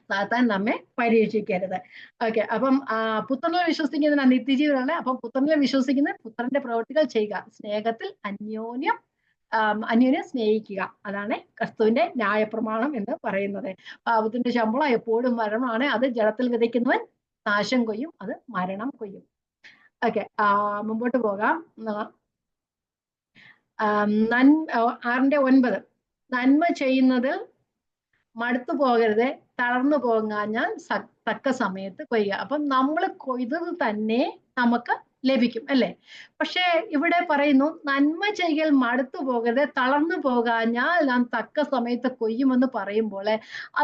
സാത്താൻ നമ്മെ പരീക്ഷിക്കരുത്. ഓക്കെ, അപ്പം പുത്രനിൽ വിശ്വസിക്കുന്ന നിത്യജീവനാണ്. അപ്പം പുത്രനിൽ വിശ്വസിക്കുന്ന പുത്രന്റെ പ്രവൃത്തികൾ ചെയ്യുക, സ്നേഹത്തിൽ അന്യോന്യം സ്നേഹിക്കുക. അതാണ് ക്രിസ്തുവിന്റെ ന്യായപ്രമാണം എന്ന് പറയുന്നത്. പാപത്തിന്റെ ശമ്പളം എപ്പോഴും മരണമാണ്. അത് ജഡത്തിൽ വിതയ്ക്കുന്നവൻ നാശം കൊയ്യും, അത് മരണം കൊയ്യും. ഓക്കെ, മുമ്പോട്ട് പോകാം. 6:9 നന്മ ചെയ്യുന്നത് മടുത്തു പോകരുത്, തളർന്നു പോകാഞ്ഞാൽ തക്ക സമയത്ത് കൊയ്യുക. അപ്പം നമ്മൾ കൊയ്തത് തന്നെ നമുക്ക് ലഭിക്കും അല്ലെ? പക്ഷെ ഇവിടെ പറയുന്നു നന്മ ചെയ്യൽ മടുത്തു പോകരുത്, തളർന്നു പോകാഞ്ഞാൽ നാം തക്ക സമയത്ത് കൊയ്യുമെന്ന് പറയുമ്പോൾ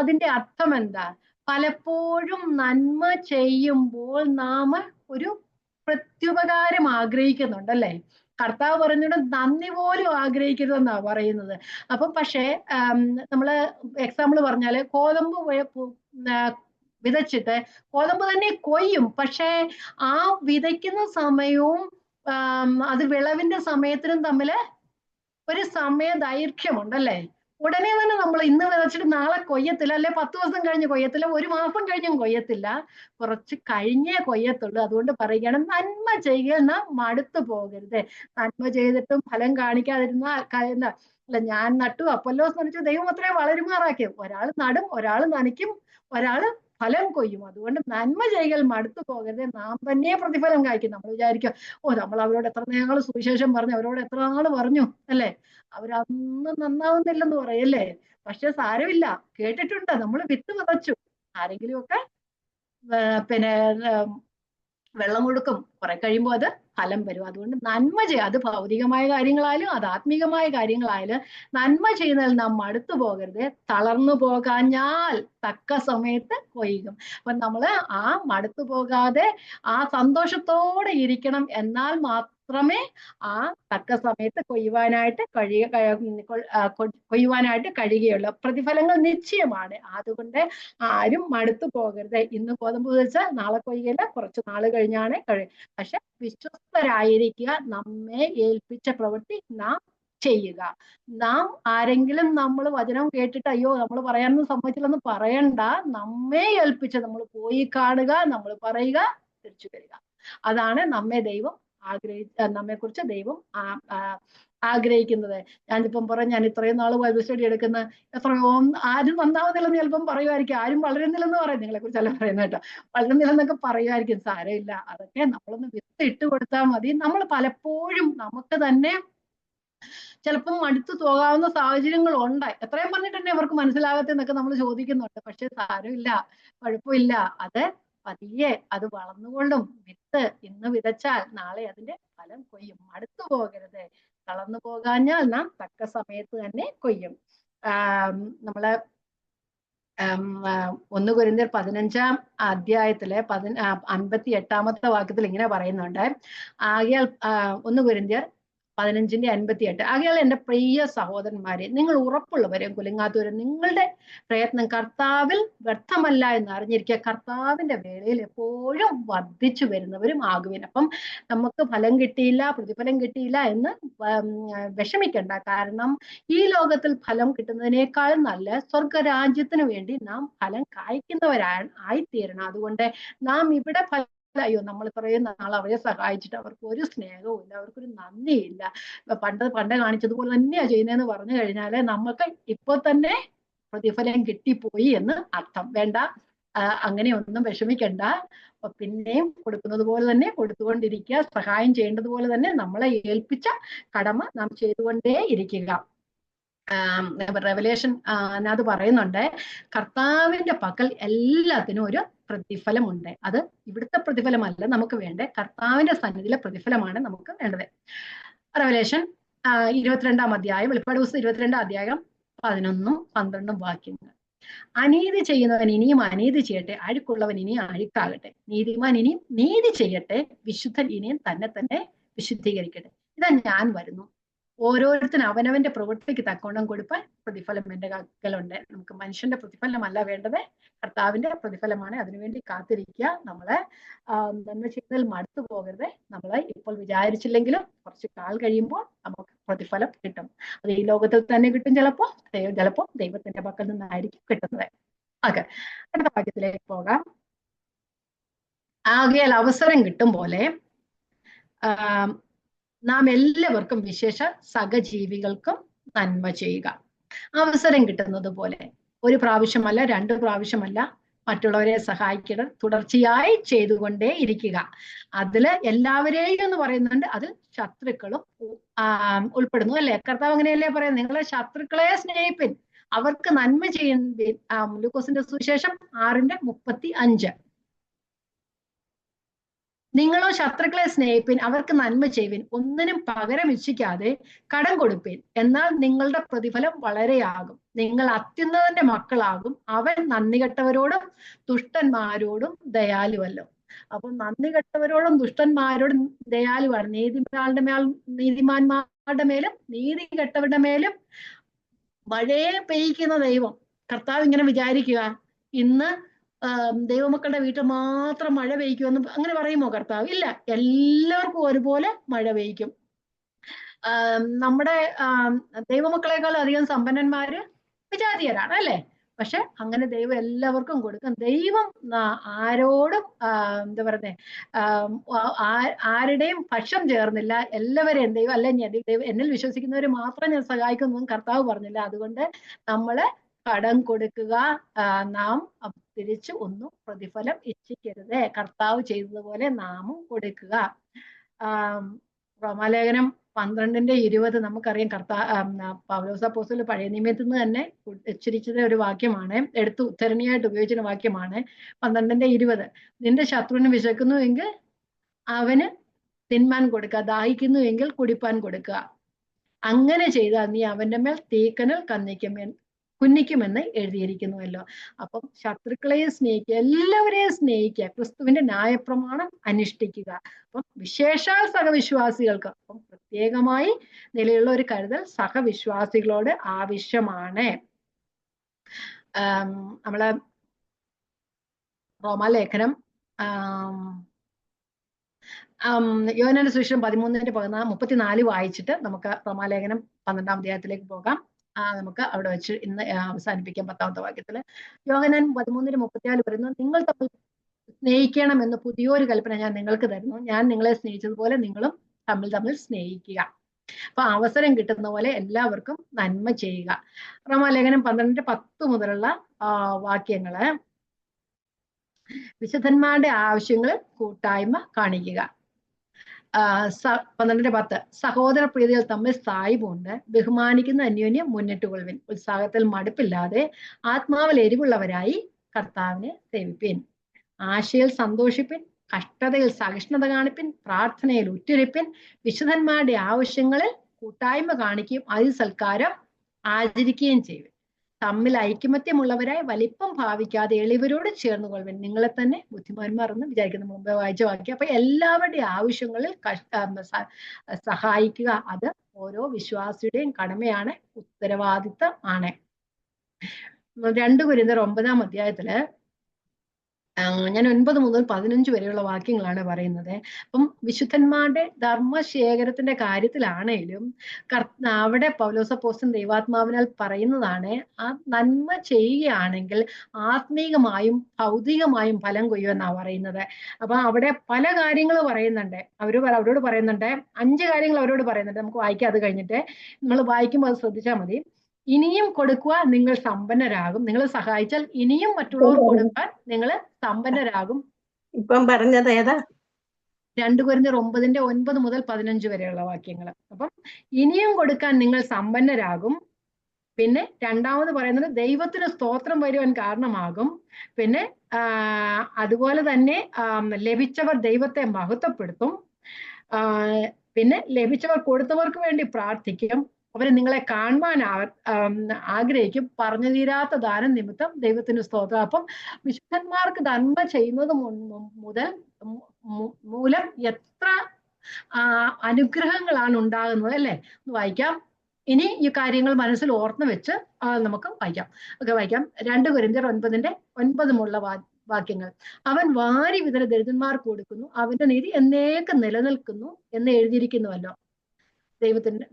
അതിന്റെ അർത്ഥം എന്താ? പലപ്പോഴും നന്മ ചെയ്യുമ്പോൾ നാം ഒരു പ്രത്യുപകാരം ആഗ്രഹിക്കുന്നുണ്ടല്ലേ? കർത്താവ് പറഞ്ഞിട്ട് നന്ദി പോലും ആഗ്രഹിക്കരുതെന്നാ പറയുന്നത്. അപ്പം പക്ഷേ നമ്മള് എക്സാമ്പിൾ പറഞ്ഞാല് ഗോതമ്പ് വിതച്ചിട്ട് ഗോതമ്പ് തന്നെ കൊയ്യും. പക്ഷേ ആ വിതയ്ക്കുന്ന സമയവും അത് വിളവിന്റെ സമയത്തിനും തമ്മില് ഒരു സമയ ദൈർഘ്യമുണ്ടല്ലേ? ഉടനെ തന്നെ നമ്മൾ ഇന്ന് വിതച്ചിട്ട് നാളെ കൊയ്യത്തില്ല, അല്ലെ 10 ദിവസം കഴിഞ്ഞ് കൊയ്യത്തില്ല, 1 മാസം കഴിഞ്ഞും കൊയ്യത്തില്ല, കുറച്ച് കഴിഞ്ഞേ കൊയ്യത്തുള്ളൂ. അതുകൊണ്ട് പറയുകയാണ് നന്മ ചെയ്യുന്ന മടുത്തു പോകരുത്. നന്മ ചെയ്തിട്ടും ഫലം കാണിക്കാതിരുന്ന അല്ല, ഞാൻ നട്ടു അപ്പൊല്ലോസ് നനച്ചു ദൈവം അത്രേ വളരുമാറാക്കി. ഒരാൾ നടും, ഒരാൾ നനയ്ക്കും, ഒരാൾ ഫലം കൊയ്യും. അതുകൊണ്ട് നന്മ ചെയ്യൽ മടുത്തു പോകരുത്, നാം തന്നെ പ്രതിഫലം കായ്ക്കും. നമ്മൾ വിചാരിക്കും, നമ്മൾ അവരോട് എത്ര നാൾ സുവിശേഷം പറഞ്ഞു, അവരോട് എത്ര നാൾ പറഞ്ഞു അല്ലെ, അവരൊന്നും നന്നാവുന്നില്ലെന്ന് പറയല്ലേ? പക്ഷെ സാരമില്ല, കേട്ടിട്ടുണ്ട്, നമ്മൾ വിത്ത് വിതച്ചു, ആരെങ്കിലുമൊക്കെ പിന്നെ വെള്ളം കൊടുക്കും, കുറെ കഴിയുമ്പോൾ അത് ഫലം വരും. അതുകൊണ്ട് നന്മ ചെയ്യുക, അത് ഭൗതികമായ കാര്യങ്ങളായാലും അത് ആത്മീകമായ കാര്യങ്ങളായാലും നന്മ ചെയ്യുന്നതിൽ നാം മടുത്തു പോകരുത്, തളർന്നു പോകാഞ്ഞാൽ തക്ക സമയത്ത് കൊയ്യും. അപ്പൊ നമ്മള് ആ മടുത്തു പോകാതെ ആ സന്തോഷത്തോടെ ഇരിക്കണം. എന്നാൽ മാത്രമേ ആ തക്ക സമയത്ത് കൊയ്യുവാനായിട്ട് കഴിയുകയുള്ളൂ. പ്രതിഫലങ്ങൾ നിശ്ചയമാണ്. അതുകൊണ്ട് ആരും മടുത്തു പോകരുത്. ഇന്ന് ഗോതമ്പ് വെച്ചാൽ നാളെ കൊയ്യുകയില്ല, കുറച്ച് നാള് കഴിഞ്ഞാണ് പക്ഷെ വിശ്വസ്തരായിരിക്കുക, നമ്മെ ഏൽപ്പിച്ച പ്രവൃത്തി നാം ചെയ്യുക. നാം ആരെങ്കിലും നമ്മൾ വചനം കേട്ടിട്ട് അയ്യോ നമ്മൾ പറയാനൊന്നും സമ്മതിച്ചില്ലെന്ന് പറയണ്ട. നമ്മെ ഏൽപ്പിച്ച് നമ്മൾ പോയി കാണുക, നമ്മൾ പറയുക, തിരിച്ചു വരിക. അതാണ് നമ്മെ കുറിച്ച് ദൈവം ആഗ്രഹിക്കുന്നത്. ഞാനിപ്പം പറയാം, ഞാൻ ഇത്രയും നാൾ ബൈബിൾ സ്റ്റഡി എടുക്കുന്ന എത്രയോ ആരും നന്നാവുന്നില്ലെന്ന് ചിലപ്പം പറയുമായിരിക്കും, ആരും വളരുന്നില്ലെന്ന് പറയും, നിങ്ങളെ കുറിച്ചല്ല പറയുന്നത് കേട്ടോ, വളരുന്നില്ലെന്നൊക്കെ പറയുമായിരിക്കും. സാരമില്ല, അതൊക്കെ നമ്മളൊന്ന് വിത്ത് ഇട്ട് കൊടുത്താൽ മതി. നമ്മൾ പലപ്പോഴും നമുക്ക് തന്നെ ചിലപ്പം മടുത്തു പോകാവുന്ന സാഹചര്യങ്ങൾ ഉണ്ട്. എത്രയും പറഞ്ഞിട്ടുണ്ടെങ്കിൽ അവർക്ക് മനസ്സിലാകത്തെന്നൊക്കെ നമ്മൾ ചോദിക്കുന്നുണ്ട്. പക്ഷെ സാരമില്ല, കുഴപ്പമില്ല, അത് പതിയെ അത് വളർന്നുകൊള്ളും. വിത്ത് ഇന്ന് വിതച്ചാൽ നാളെ അതിന്റെ ഫലം കൊയ്യും. മടുത്തു പോകരുത്. തളർന്നു പോകാഞ്ഞാൽ നാം തക്ക സമയത്ത് തന്നെ കൊയ്യും. നമ്മള് 1 കൊരിന്ത്യർ 15-ാം അധ്യായത്തിലെ 58-ാമത്തെ വാക്യത്തിൽ ഇങ്ങനെ പറയുന്നുണ്ട്. ആകയാൽ 1 കൊരിന്ത്യർ 15:58, ആകയാൽ എന്റെ പ്രിയ സഹോദരന്മാരെ, നിങ്ങൾ ഉറപ്പുള്ളവരും കുലുങ്ങാത്തവരും നിങ്ങളുടെ പ്രയത്നം കർത്താവിൽ വ്യർത്ഥമല്ല എന്ന് അറിഞ്ഞിരിക്കുക, കർത്താവിന്റെ വേളയിൽ എപ്പോഴും വർദ്ധിച്ചു വരുന്നവരും ആകുവിൻ. അപ്പം നമുക്ക് ഫലം കിട്ടിയില്ല, പ്രതിഫലം കിട്ടിയില്ല എന്ന് വിഷമിക്കണ്ട. കാരണം ഈ ലോകത്തിൽ ഫലം കിട്ടുന്നതിനേക്കാൾ നല്ല സ്വർഗരാജ്യത്തിന് വേണ്ടി നാം ഫലം ആയിത്തീരണം. അതുകൊണ്ട് നാം ഇവിടെ അയ്യോ, നമ്മൾ ഇത്രയും നാൾ അവരെ സഹായിച്ചിട്ട് അവർക്ക് ഒരു സ്നേഹവും ഇല്ല, അവർക്കൊരു നന്ദിയില്ല, പണ്ട് കാണിച്ചതുപോലെ തന്നെയാ ചെയ്യുന്നതെന്ന് പറഞ്ഞു കഴിഞ്ഞാല് നമുക്ക് ഇപ്പൊ തന്നെ പ്രതിഫലം കിട്ടിപ്പോയി എന്ന് അർത്ഥം. വേണ്ട, അങ്ങനെയൊന്നും വിഷമിക്കണ്ട. പിന്നെയും കൊടുക്കുന്നത് പോലെ തന്നെ കൊടുത്തുകൊണ്ടിരിക്കുക, സഹായം ചെയ്യേണ്ടതുപോലെ തന്നെ നമ്മളെ ഏൽപ്പിച്ച കടമ നാം ചെയ്തുകൊണ്ടേ ഇരിക്കുക. റെവലേഷൻ അത് പറയുന്നുണ്ട്, കർത്താവിന്റെ പക്കൽ എല്ലാത്തിനും ഒരു പ്രതിഫലമുണ്ട്. അത് ഇവിടുത്തെ പ്രതിഫലമല്ല നമുക്ക് വേണ്ടേ, കർത്താവിന്റെ സന്നിധിയിലെ പ്രതിഫലമാണ് നമുക്ക് വേണ്ടത്. റെവലേഷൻ 22-ാം അധ്യായം, വെളിപ്പാട് പുസ്തകം 22-ാം അധ്യായം 11-12 വാക്യങ്ങൾ. അനീതി ചെയ്യുന്നവൻ ഇനിയും അനീതി ചെയ്യട്ടെ, അഴുക്കുള്ളവൻ ഇനിയും അഴുക്കാകട്ടെ, നീതിമാൻ ഇനിയും നീതി ചെയ്യട്ടെ, വിശുദ്ധൻ ഇനിയും തന്നെ തന്നെ വിശുദ്ധീകരിക്കട്ടെ. ഇതാ ഞാൻ വരുന്നു, ഓരോരുത്തരും അവനവന്റെ പ്രവൃത്തിക്ക് തക്കോണം കൊടുപ്പാൻ പ്രതിഫലം എന്റെ കയ്യിലുണ്ട്. നമുക്ക് മനുഷ്യന്റെ പ്രതിഫലമല്ല വേണ്ടത്, കർത്താവിന്റെ പ്രതിഫലമാണ്. അതിനുവേണ്ടി കാത്തിരിക്കുക. നമ്മള് നന്മ ചെയ്യുന്നതിൽ മടുത്തു പോകരുത്. നമ്മള് ഇപ്പോൾ വിചാരിച്ചില്ലെങ്കിലും കുറച്ച് കാൽ കഴിയുമ്പോൾ നമുക്ക് പ്രതിഫലം കിട്ടും. അത് ഈ ലോകത്തിൽ തന്നെ കിട്ടും, ചിലപ്പോ ദൈവത്തിന്റെ പക്കൽ നിന്നായിരിക്കും കിട്ടുന്നത്. ഓക്കെ, അടുത്ത വാക്യത്തിലേക്ക് പോകാം. ആകയാൽ അവസരം കിട്ടും പോലെ നാം എല്ലാവർക്കും, വിശേഷ സഹജീവികൾക്കും നന്മ ചെയ്യുക. അവസരം കിട്ടുന്നത് പോലെ, 1 പ്രാവശ്യമല്ല 2 പ്രാവശ്യമല്ല, മറ്റുള്ളവരെ സഹായിക്കുക, തുടർച്ചയായി ചെയ്തുകൊണ്ടേ ഇരിക്കുക. അതില് എല്ലാവരെയും എന്ന് പറയുന്നുണ്ട്, അതിൽ ശത്രുക്കളും ഉൾപ്പെടുന്നു അല്ലെ? കർത്താവ് അങ്ങനെയല്ലേ പറയുന്നത്, നിങ്ങളെ ശത്രുക്കളെ സ്നേഹിപ്പിൻ, അവർക്ക് നന്മ ചെയ്യുന്ന. ലൂക്കോസിന്റെ സുവിശേഷം 6:35, നിങ്ങളോ ശത്രുക്കളെ സ്നേഹിപ്പിൻ, അവർക്ക് നന്മ ചെയ്യുവിൻ, ഒന്നിനും പകരം ഇച്ഛിക്കാതെ കടം കൊടുപ്പിൻ, എന്നാൽ നിങ്ങളുടെ പ്രതിഫലം വളരെയാകും, നിങ്ങൾ അത്യുന്നതന്റെ മക്കളാകും, അവൻ നന്ദി കെട്ടവരോടും ദുഷ്ടന്മാരോടും ദയാലുവല്ലോ. അപ്പം നന്ദി കെട്ടവരോടും ദുഷ്ടന്മാരോടും ദയാലുവാണ്. നീതിമാന്മാരുടെ മേലും നീതി കെട്ടവരുടെ മേലും മഴയെ പെയ്യിക്കുന്ന ദൈവം. കർത്താവ് ഇങ്ങനെ വിചാരിക്കുക, ഇന്ന് ദൈവമക്കളുടെ വീട്ടിൽ മാത്രം മഴ പെയ്ക്കുമെന്ന് അങ്ങനെ പറയുമോ കർത്താവ്? ഇല്ല, എല്ലാവർക്കും ഒരുപോലെ മഴ പെയ്ക്കും. നമ്മുടെ ദൈവമക്കളെക്കാൾ അധികം സമ്പന്നന്മാര് വിജാതീയരാണ് അല്ലെ? പക്ഷെ അങ്ങനെ ദൈവം എല്ലാവർക്കും കൊടുക്കും. ദൈവം ആരോടും എന്താ പറയുന്നേ, ആരുടെയും പക്ഷം ചേർന്നില്ല, എല്ലാവരെയും ദൈവം അല്ലെ ദൈവം എന്നിൽ വിശ്വസിക്കുന്നവര് മാത്രം ഞാൻ സഹായിക്കുന്നു കർത്താവ് പറഞ്ഞില്ല. അതുകൊണ്ട് നമ്മള് കടം കൊടുക്കുക, നാം തിരിച്ച് ഒന്നും പ്രതിഫലം ഇച്ഛിക്കരുത്, കർത്താവ് ചെയ്തതുപോലെ നാമും കൊടുക്കുക. റോമാലേഖനം 12:20 നമുക്കറിയാം, പൗലോസ് അപ്പോസ്തലൻ പഴയ നിയമത്തിൽ നിന്ന് തന്നെ ഉച്ചരിച്ചത് ഒരു വാക്യമാണ്, എടുത്ത് ഉദ്ധരണിയായിട്ട് ഉപയോഗിച്ച വാക്യമാണ്. 12:20, നിന്റെ ശത്രുവിന് വിശക്കുന്നുവെങ്കിൽ അവന് തിന്മാൻ കൊടുക്കുക, ദാഹിക്കുന്നു എങ്കിൽ കുടിപ്പാൻ കൊടുക്കുക, അങ്ങനെ ചെയ്താൽ നീ അവന്റെ മേൽ തീക്കനൽ കുന്നിക്കുമെന്ന് എഴുതിയിരിക്കുന്നുവല്ലോ. അപ്പം ശത്രുക്കളെയും സ്നേഹിക്കുക, എല്ലാവരെയും സ്നേഹിക്കുക, ക്രിസ്തുവിന്റെ ന്യായപ്രമാണം അനുഷ്ഠിക്കുക. അപ്പം വിശേഷാൽ സഹവിശ്വാസികൾക്ക്, അപ്പം പ്രത്യേകമായി നിലയുള്ള ഒരു കരുതൽ സഹവിശ്വാസികളോട് ആവശ്യമാണ്. നമ്മള് റോമാലേഖനം യോഹന്നാന്റെ സുവിശേഷം 13:34 വായിച്ചിട്ട് നമുക്ക് റോമാലേഖനം 12-ാം അധ്യായത്തിലേക്ക് പോകാം. നമുക്ക് അവിടെ വെച്ച് ഇന്ന് അവസാനിപ്പിക്കാം. 10-ാമത്തെ വാക്യത്തില് യോഹന്നാൻ 13:34 പറയുന്നു, നിങ്ങൾ തമ്മിൽ സ്നേഹിക്കണം എന്ന് പുതിയൊരു കൽപ്പന ഞാൻ നിങ്ങൾക്ക് തരുന്നു, ഞാൻ നിങ്ങളെ സ്നേഹിച്ചതുപോലെ നിങ്ങളും തമ്മിൽ സ്നേഹിക്കുക. അപ്പൊ അവസരം കിട്ടുന്ന പോലെ എല്ലാവർക്കും നന്മ ചെയ്യുക. റോമാലേഖനം 12:10 മുതലുള്ള വാക്യങ്ങള്, വിശുദ്ധന്മാരുടെ ആവശ്യങ്ങൾ കൂട്ടായ്മ കാണിക്കുക. 12:10 സഹോദര പ്രീതികൾ തമ്മിൽ സായിപ്പുണ്ട്, ബഹുമാനിക്കുന്ന അന്യോന്യം മുന്നിട്ടുകൊള്ളുവിൻ, ഉത്സാഹത്തിൽ മടുപ്പില്ലാതെ ആത്മാവിൽ എരിവുള്ളവരായി കർത്താവിനെ സേവിപ്പിൻ, ആശയിൽ സന്തോഷിപ്പിൻ, കഷ്ടതയിൽ സഹിഷ്ണുത കാണിപ്പിൻ, പ്രാർത്ഥനയിൽ ഉറ്റുരപ്പിൻ, വിശുദ്ധന്മാരുടെ ആവശ്യങ്ങളിൽ കൂട്ടായ്മ കാണിക്കുകയും അതിസൽക്കാരം ആചരിക്കുകയും ചെയ്യും. തമ്മിൽ ഐക്യമത്യമുള്ളവരായി വലിപ്പം ഭാവിക്കാതെ എളിവരോട് ചേർന്ന് കൊള്ളുവിൻ, നിങ്ങളെ തന്നെ ബുദ്ധിമാന്മാർ എന്ന് വിചാരിക്കുന്ന മുമ്പേ വായിച്ച വാക്യം. അപ്പൊ എല്ലാവരുടെയും ആവശ്യങ്ങളിൽ സഹായിക്കുക, അത് ഓരോ വിശ്വാസിയുടെയും കടമയാണ്, ഉത്തരവാദിത്തം ആണ്. 2 കൊരിന്ത്യർ 9-ാം അധ്യായത്തില് ഞാൻ 9 മുതൽ 15 വരെയുള്ള വാക്യങ്ങളാണ് പറയുന്നത്. അപ്പം വിശുദ്ധന്മാരുടെ ധർമ്മശേഖരത്തിന്റെ കാര്യത്തിലാണേലും അവിടെ പൗലോസപ്പോസ്തലൻ ദൈവാത്മാവിനാൽ പറയുന്നതാണ്, ആ നന്മ ചെയ്യുകയാണെങ്കിൽ ആത്മീകമായും ഭൗതികമായും ഫലം കൊയ്യുമെന്നാ പറയുന്നത്. അപ്പൊ അവിടെ പല കാര്യങ്ങൾ പറയുന്നുണ്ട്. അവരോട് പറയുന്നുണ്ട്, 5 കാര്യങ്ങൾ അവരോട് പറയുന്നുണ്ട്. നമുക്ക് വായിക്കാം, അത് കഴിഞ്ഞിട്ട് നമ്മൾ വായിക്കുമ്പോൾ അത് ശ്രദ്ധിച്ചാൽ മതി. ഇനിയും കൊടുക്കുക, നിങ്ങൾ സമ്പന്നരാകും. നിങ്ങൾ സഹായിച്ചാൽ ഇനിയും മറ്റുള്ളവർ കൊടുക്കാൻ നിങ്ങൾ സമ്പന്നരാകും. ഇപ്പം പറഞ്ഞത് ഏതാ? 2 കൊരിന്ത്യർ 9 മുതൽ 15 വരെയുള്ള വാക്യങ്ങൾ. അപ്പം ഇനിയും കൊടുക്കാൻ നിങ്ങൾ സമ്പന്നരാകും. പിന്നെ രണ്ടാമത് പറയുന്നത് ദൈവത്തിന് സ്തോത്രം വരുവാൻ കാരണമാകും. പിന്നെ അതുപോലെ തന്നെ ലഭിച്ചവർ ദൈവത്തെ മഹത്വപ്പെടുത്തും. പിന്നെ ലഭിച്ചവർ കൊടുത്തവർക്ക് വേണ്ടി പ്രാർത്ഥിക്കും. അവര് നിങ്ങളെ കാണുവാൻ ആഗ്രഹിക്കും. പറഞ്ഞു തീരാത്ത ദാനം നിമിത്തം ദൈവത്തിന് സ്തോത്രം. അപ്പം വിശുദ്ധന്മാർക്ക് നന്മ ചെയ്യുന്നത് മൂലം എത്ര അനുഗ്രഹങ്ങളാണ് ഉണ്ടാകുന്നത് അല്ലെ? വായിക്കാം. ഇനി ഈ കാര്യങ്ങൾ മനസ്സിൽ ഓർന്ന് വെച്ച് നമുക്ക് വായിക്കാം. 2 കൊരിന്ത്യർ 9:9 വാക്യങ്ങൾ. അവൻ വാരി വിതര ദരിദ്രന്മാർക്ക് കൊടുക്കുന്നു, അവന്റെ നീതി എന്നേക്കും നിലനിൽക്കുന്നു എന്ന് എഴുതിയിരിക്കുന്നുവല്ലോ.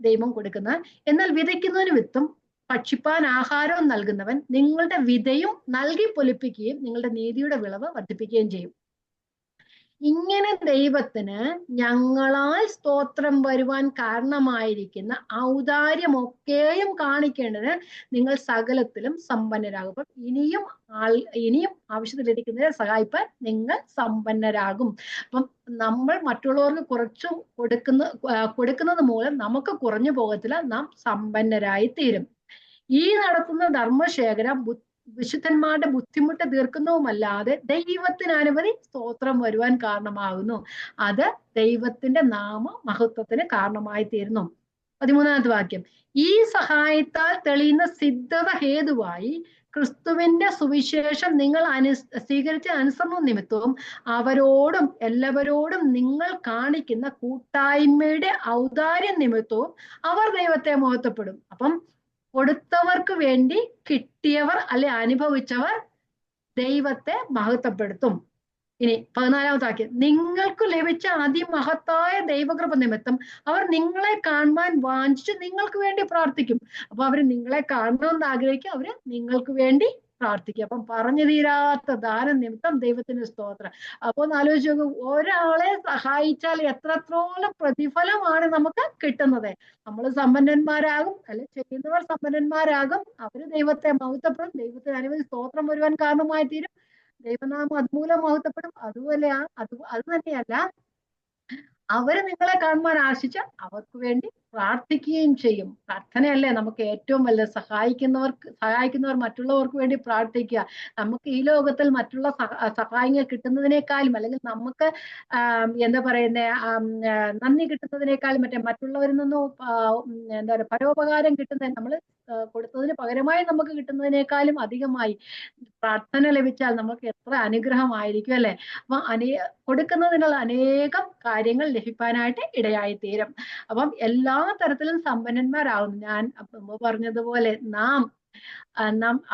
ദൈവം കൊടുക്കുന്ന, എന്നാൽ വിതയ്ക്കുന്നതിന് വിത്തും ഭക്ഷിപ്പാൻ ആഹാരവും നൽകുന്നവൻ നിങ്ങളുടെ വിതയും നൽകി പൊലിപ്പിക്കുകയും നിങ്ങളുടെ നീതിയുടെ വിളവ് വർദ്ധിപ്പിക്കുകയും ചെയ്യും. ഇങ്ങനെ ദൈവത്തിന് ഞങ്ങളാൽ സ്തോത്രം വരുവാൻ കാരണമായിരിക്കുന്ന ഔദാര്യമൊക്കെയും കാണിക്കേണ്ടത് നിങ്ങൾ സകലത്തിലും സമ്പന്നരാകും. അപ്പം ഇനിയും ആവശ്യത്തിലിരിക്കുന്നവരെ സഹായിപ്പാൻ നിങ്ങൾ സമ്പന്നരാകും. അപ്പം നമ്മൾ മറ്റുള്ളവർക്ക് കുറച്ചു കൊടുക്കുന്നത് മൂലം നമുക്ക് കുറഞ്ഞു പോകത്തില്ല, നാം സമ്പന്നരായി തീരും. ഈ നടത്തുന്ന ധർമ്മശേഖരം വിശുദ്ധന്മാരുടെ ബുദ്ധിമുട്ട് തീർക്കുന്നതുമല്ലാതെ ദൈവത്തിന് അനവധി സ്തോത്രം വരുവാൻ കാരണമാകുന്നു. അത് ദൈവത്തിന്റെ നാമ മഹത്വത്തിന് കാരണമായി തീരുന്നു. 13-ാമത്തെ വാക്യം. ഈ സഹായത്താൽ തെളിയുന്ന സിദ്ധത ഹേതുവായി ക്രിസ്തുവിന്റെ സുവിശേഷം നിങ്ങൾ സ്വീകരിച്ച അനുസരണ നിമിത്തവും അവരോടും എല്ലാവരോടും നിങ്ങൾ കാണിക്കുന്ന കൂട്ടായ്മയുടെ ഔദാര്യ നിമിത്തവും അവർ ദൈവത്തെ മഹത്വപ്പെടും. അപ്പം കൊടുത്തവർക്ക് വേണ്ടി കിട്ടിയവർ അല്ലെ അനുഭവിച്ചവർ ദൈവത്തെ മഹത്വപ്പെടുത്തും. ഇനി 14-ാമത്തെ വാക്യം. നിങ്ങൾക്ക് ലഭിച്ച അതിമഹത്തായ ദൈവകൃപ നിമിത്തം അവർ നിങ്ങളെ കാണുവാൻ വാഞ്ചിച്ച് നിങ്ങൾക്ക് വേണ്ടി പ്രാർത്ഥിക്കും. അപ്പൊ അവര് നിങ്ങളെ കാണണമെന്ന് ആഗ്രഹിക്കും, അവര് നിങ്ങൾക്ക് വേണ്ടി പ്രാർത്ഥിക്കുക. അപ്പം പറഞ്ഞു തീരാത്ത ദാനം നിമിത്തം ദൈവത്തിന് സ്തോത്രം. അപ്പൊ ഒന്ന് ആലോചിച്ച് നോക്കൂ, ഒരാളെ സഹായിച്ചാൽ എത്രത്തോളം പ്രതിഫലമാണ് നമുക്ക് കിട്ടുന്നത്. നമ്മൾ സമ്പന്നന്മാരാകും, അല്ലെ ചെയ്യുന്നവർ സമ്പന്നന്മാരാകും, അവര് ദൈവത്തെ മഹത്വപ്പെടും, ദൈവത്തിന് അനവധി സ്തോത്രം വരുവാൻ കാരണമായി തീരും, ദൈവനാമം അതുമൂലം മഹത്വപ്പെടും. അതുപോലെ അത് തന്നെയല്ല, അവര് നിങ്ങളെ കാണുവാൻ ആശിച്ച് അവർക്ക് വേണ്ടി പ്രാർത്ഥിക്കുകയും ചെയ്യും. പ്രാർത്ഥനയല്ലേ നമുക്ക് ഏറ്റവും വലുത്. സഹായിക്കുന്നവർ മറ്റുള്ളവർക്ക് വേണ്ടി പ്രാർത്ഥിക്കുക. നമുക്ക് ഈ ലോകത്തിൽ മറ്റുള്ള സഹായങ്ങൾ കിട്ടുന്നതിനേക്കാളും, അല്ലെങ്കിൽ നമുക്ക് എന്താ പറയുന്ന നന്ദി കിട്ടുന്നതിനേക്കാളും, മറ്റുള്ളവരിൽ നിന്നും എന്താ പറയുക പരോപകാരം കിട്ടുന്ന, നമ്മൾ കൊടുത്തതിന് പകരമായി നമുക്ക് കിട്ടുന്നതിനേക്കാളും അധികമായി പ്രാർത്ഥന ലഭിച്ചാൽ നമുക്ക് എത്ര അനുഗ്രഹമായിരിക്കും അല്ലെ? അപ്പൊ കൊടുക്കുന്നതിനുള്ള അനേകം കാര്യങ്ങൾ ലഭിക്കാനായിട്ട് ഇടയായി തീരും. അപ്പം എല്ലാ തരത്തിലും സമ്പന്നന്മാരാകുന്നു. ഞാൻ മുമ്പ് പറഞ്ഞതുപോലെ നാം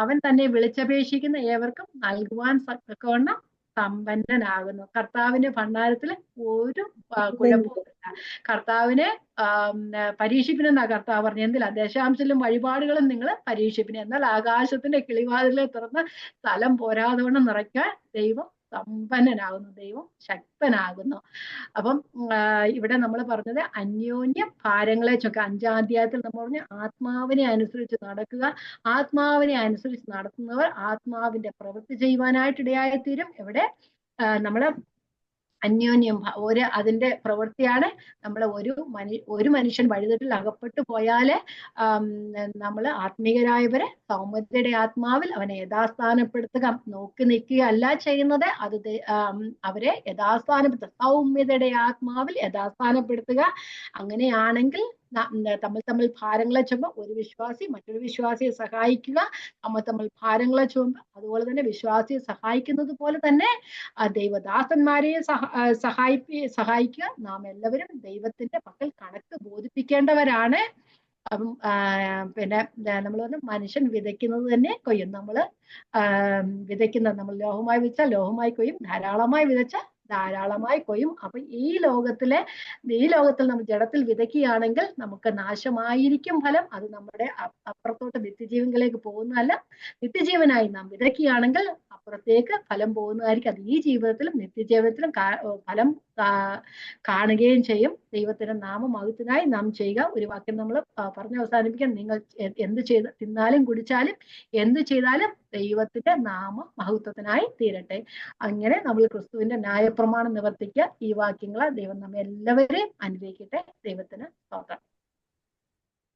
അവൻ തന്നെ വിളിച്ചപേക്ഷിക്കുന്ന ഏവർക്കും നൽകുവാൻ തക്കവണ്ണം സമ്പന്നനാകുന്നു. കർത്താവിന്റെ ഭണ്ഡാരത്തിൽ ഒരു കുഴപ്പമില്ല. കർത്താവിനെ പരീക്ഷിപ്പിനെന്നാ കർത്താവ് പറഞ്ഞു. എന്തില്ല? ദശാംശത്തിലും വഴിപാടുകളും നിങ്ങൾ പരീക്ഷിപ്പിന്, എന്നാൽ ആകാശത്തിന്റെ കിളിവാതിലെ തുറന്ന് സ്ഥലം പോരാതവണ്ണം നിറയ്ക്കാൻ ദൈവം സമ്പന്നനാകുന്നു, ദൈവം ശക്തനാകുന്നു. അപ്പം ഇവിടെ നമ്മൾ പറഞ്ഞത് അന്യോന്യ ഭാരങ്ങളെ ചൊക്കെ 5-ാം അധ്യായത്തിൽ നമ്മൾ പറഞ്ഞു ആത്മാവിനെ അനുസരിച്ച് നടക്കുക. ആത്മാവിനെ അനുസരിച്ച് നടത്തുന്നവർ ആത്മാവിന്റെ പ്രവൃത്തി ചെയ്യുവാനായിട്ട് ഇടയായിത്തീരും. എവിടെ നമ്മള് അന്യോന്യം അതിന്റെ പ്രവൃത്തിയാണ്. നമ്മൾ ഒരു മനുഷ്യൻ വഴിതെറ്റിൽ അകപ്പെട്ടു പോയാല് നമ്മൾ ആത്മീയരായവരെ സൗമ്യതയുടെ ആത്മാവിൽ അവനെ യഥാസ്ഥാനപ്പെടുത്തുക, നോക്കി നിൽക്കുക അല്ല ചെയ്യുന്നത്. അത് അവരെ സൗമ്യതയുടെ ആത്മാവിൽ യഥാസ്ഥാനപ്പെടുത്തുക. അങ്ങനെയാണെങ്കിൽ തമ്മിൽ ഭാരങ്ങളെ ചുമ ഒരു വിശ്വാസി മറ്റൊരു വിശ്വാസിയെ സഹായിക്കുക. തമ്മിൽ ഭാരങ്ങളെ ചുമ അതുപോലെ തന്നെ വിശ്വാസിയെ സഹായിക്കുന്നത് പോലെ തന്നെ ദൈവദാസന്മാരെ സഹായിക്കുക. നാം എല്ലാവരും ദൈവത്തിന്റെ പക്കൽ കണക്ക് ബോധിപ്പിക്കേണ്ടവരാണ്. അപ്പം പിന്നെ നമ്മൾ പറഞ്ഞു മനുഷ്യൻ വിതയ്ക്കുന്നത് തന്നെ കൊയ്യും. നമ്മള് നമ്മൾ ലോഹമായി വിതച്ചാൽ ലോഹമായി കൊയ്യും, ധാരാളമായി വിതച്ചാൽ ധാരാളമായി കൊയ്യും. അപ്പൊ ഈ ലോകത്തിൽ നമ്മൾ ജഡത്തിൽ വിതയ്ക്കുകയാണെങ്കിൽ നമുക്ക് നാശമായിരിക്കും ഫലം. അത് നമ്മുടെ അപ്പുറത്തോട്ട് നിത്യജീവനിലേക്ക് പോകുന്നതല്ല. നിത്യജീവനായി നാം വിതയ്ക്കുകയാണെങ്കിൽ അപ്പുറത്തേക്ക് ഫലം പോകുന്നതായിരിക്കും. അത് ഈ ജീവിതത്തിലും നിത്യജീവിതത്തിലും ഫലം കാണുകയും ചെയ്യും. ദൈവത്തിന്റെ നാമമഹത്വത്തിനായി നാം ചെയ്യുക. ഒരു വാക്യം നമ്മൾ പറഞ്ഞ് അവസാനിപ്പിക്കാൻ, നിങ്ങൾ എന്ത് തിന്നാലും കുടിച്ചാലും എന്ത് ചെയ്താലും ദൈവത്തിന്റെ നാമമഹത്വത്തിനായി തീരട്ടെ. അങ്ങനെ നമ്മൾ ക്രിസ്തുവിന്റെ ന്യായപ്രമാണം നിവർത്തിക്കുക. ഈ വാക്യങ്ങളെ ദൈവം നമ്മെ എല്ലാവരെയും അനുഗ്രഹിക്കട്ടെ. ദൈവത്തിന് സ്തോത്രം.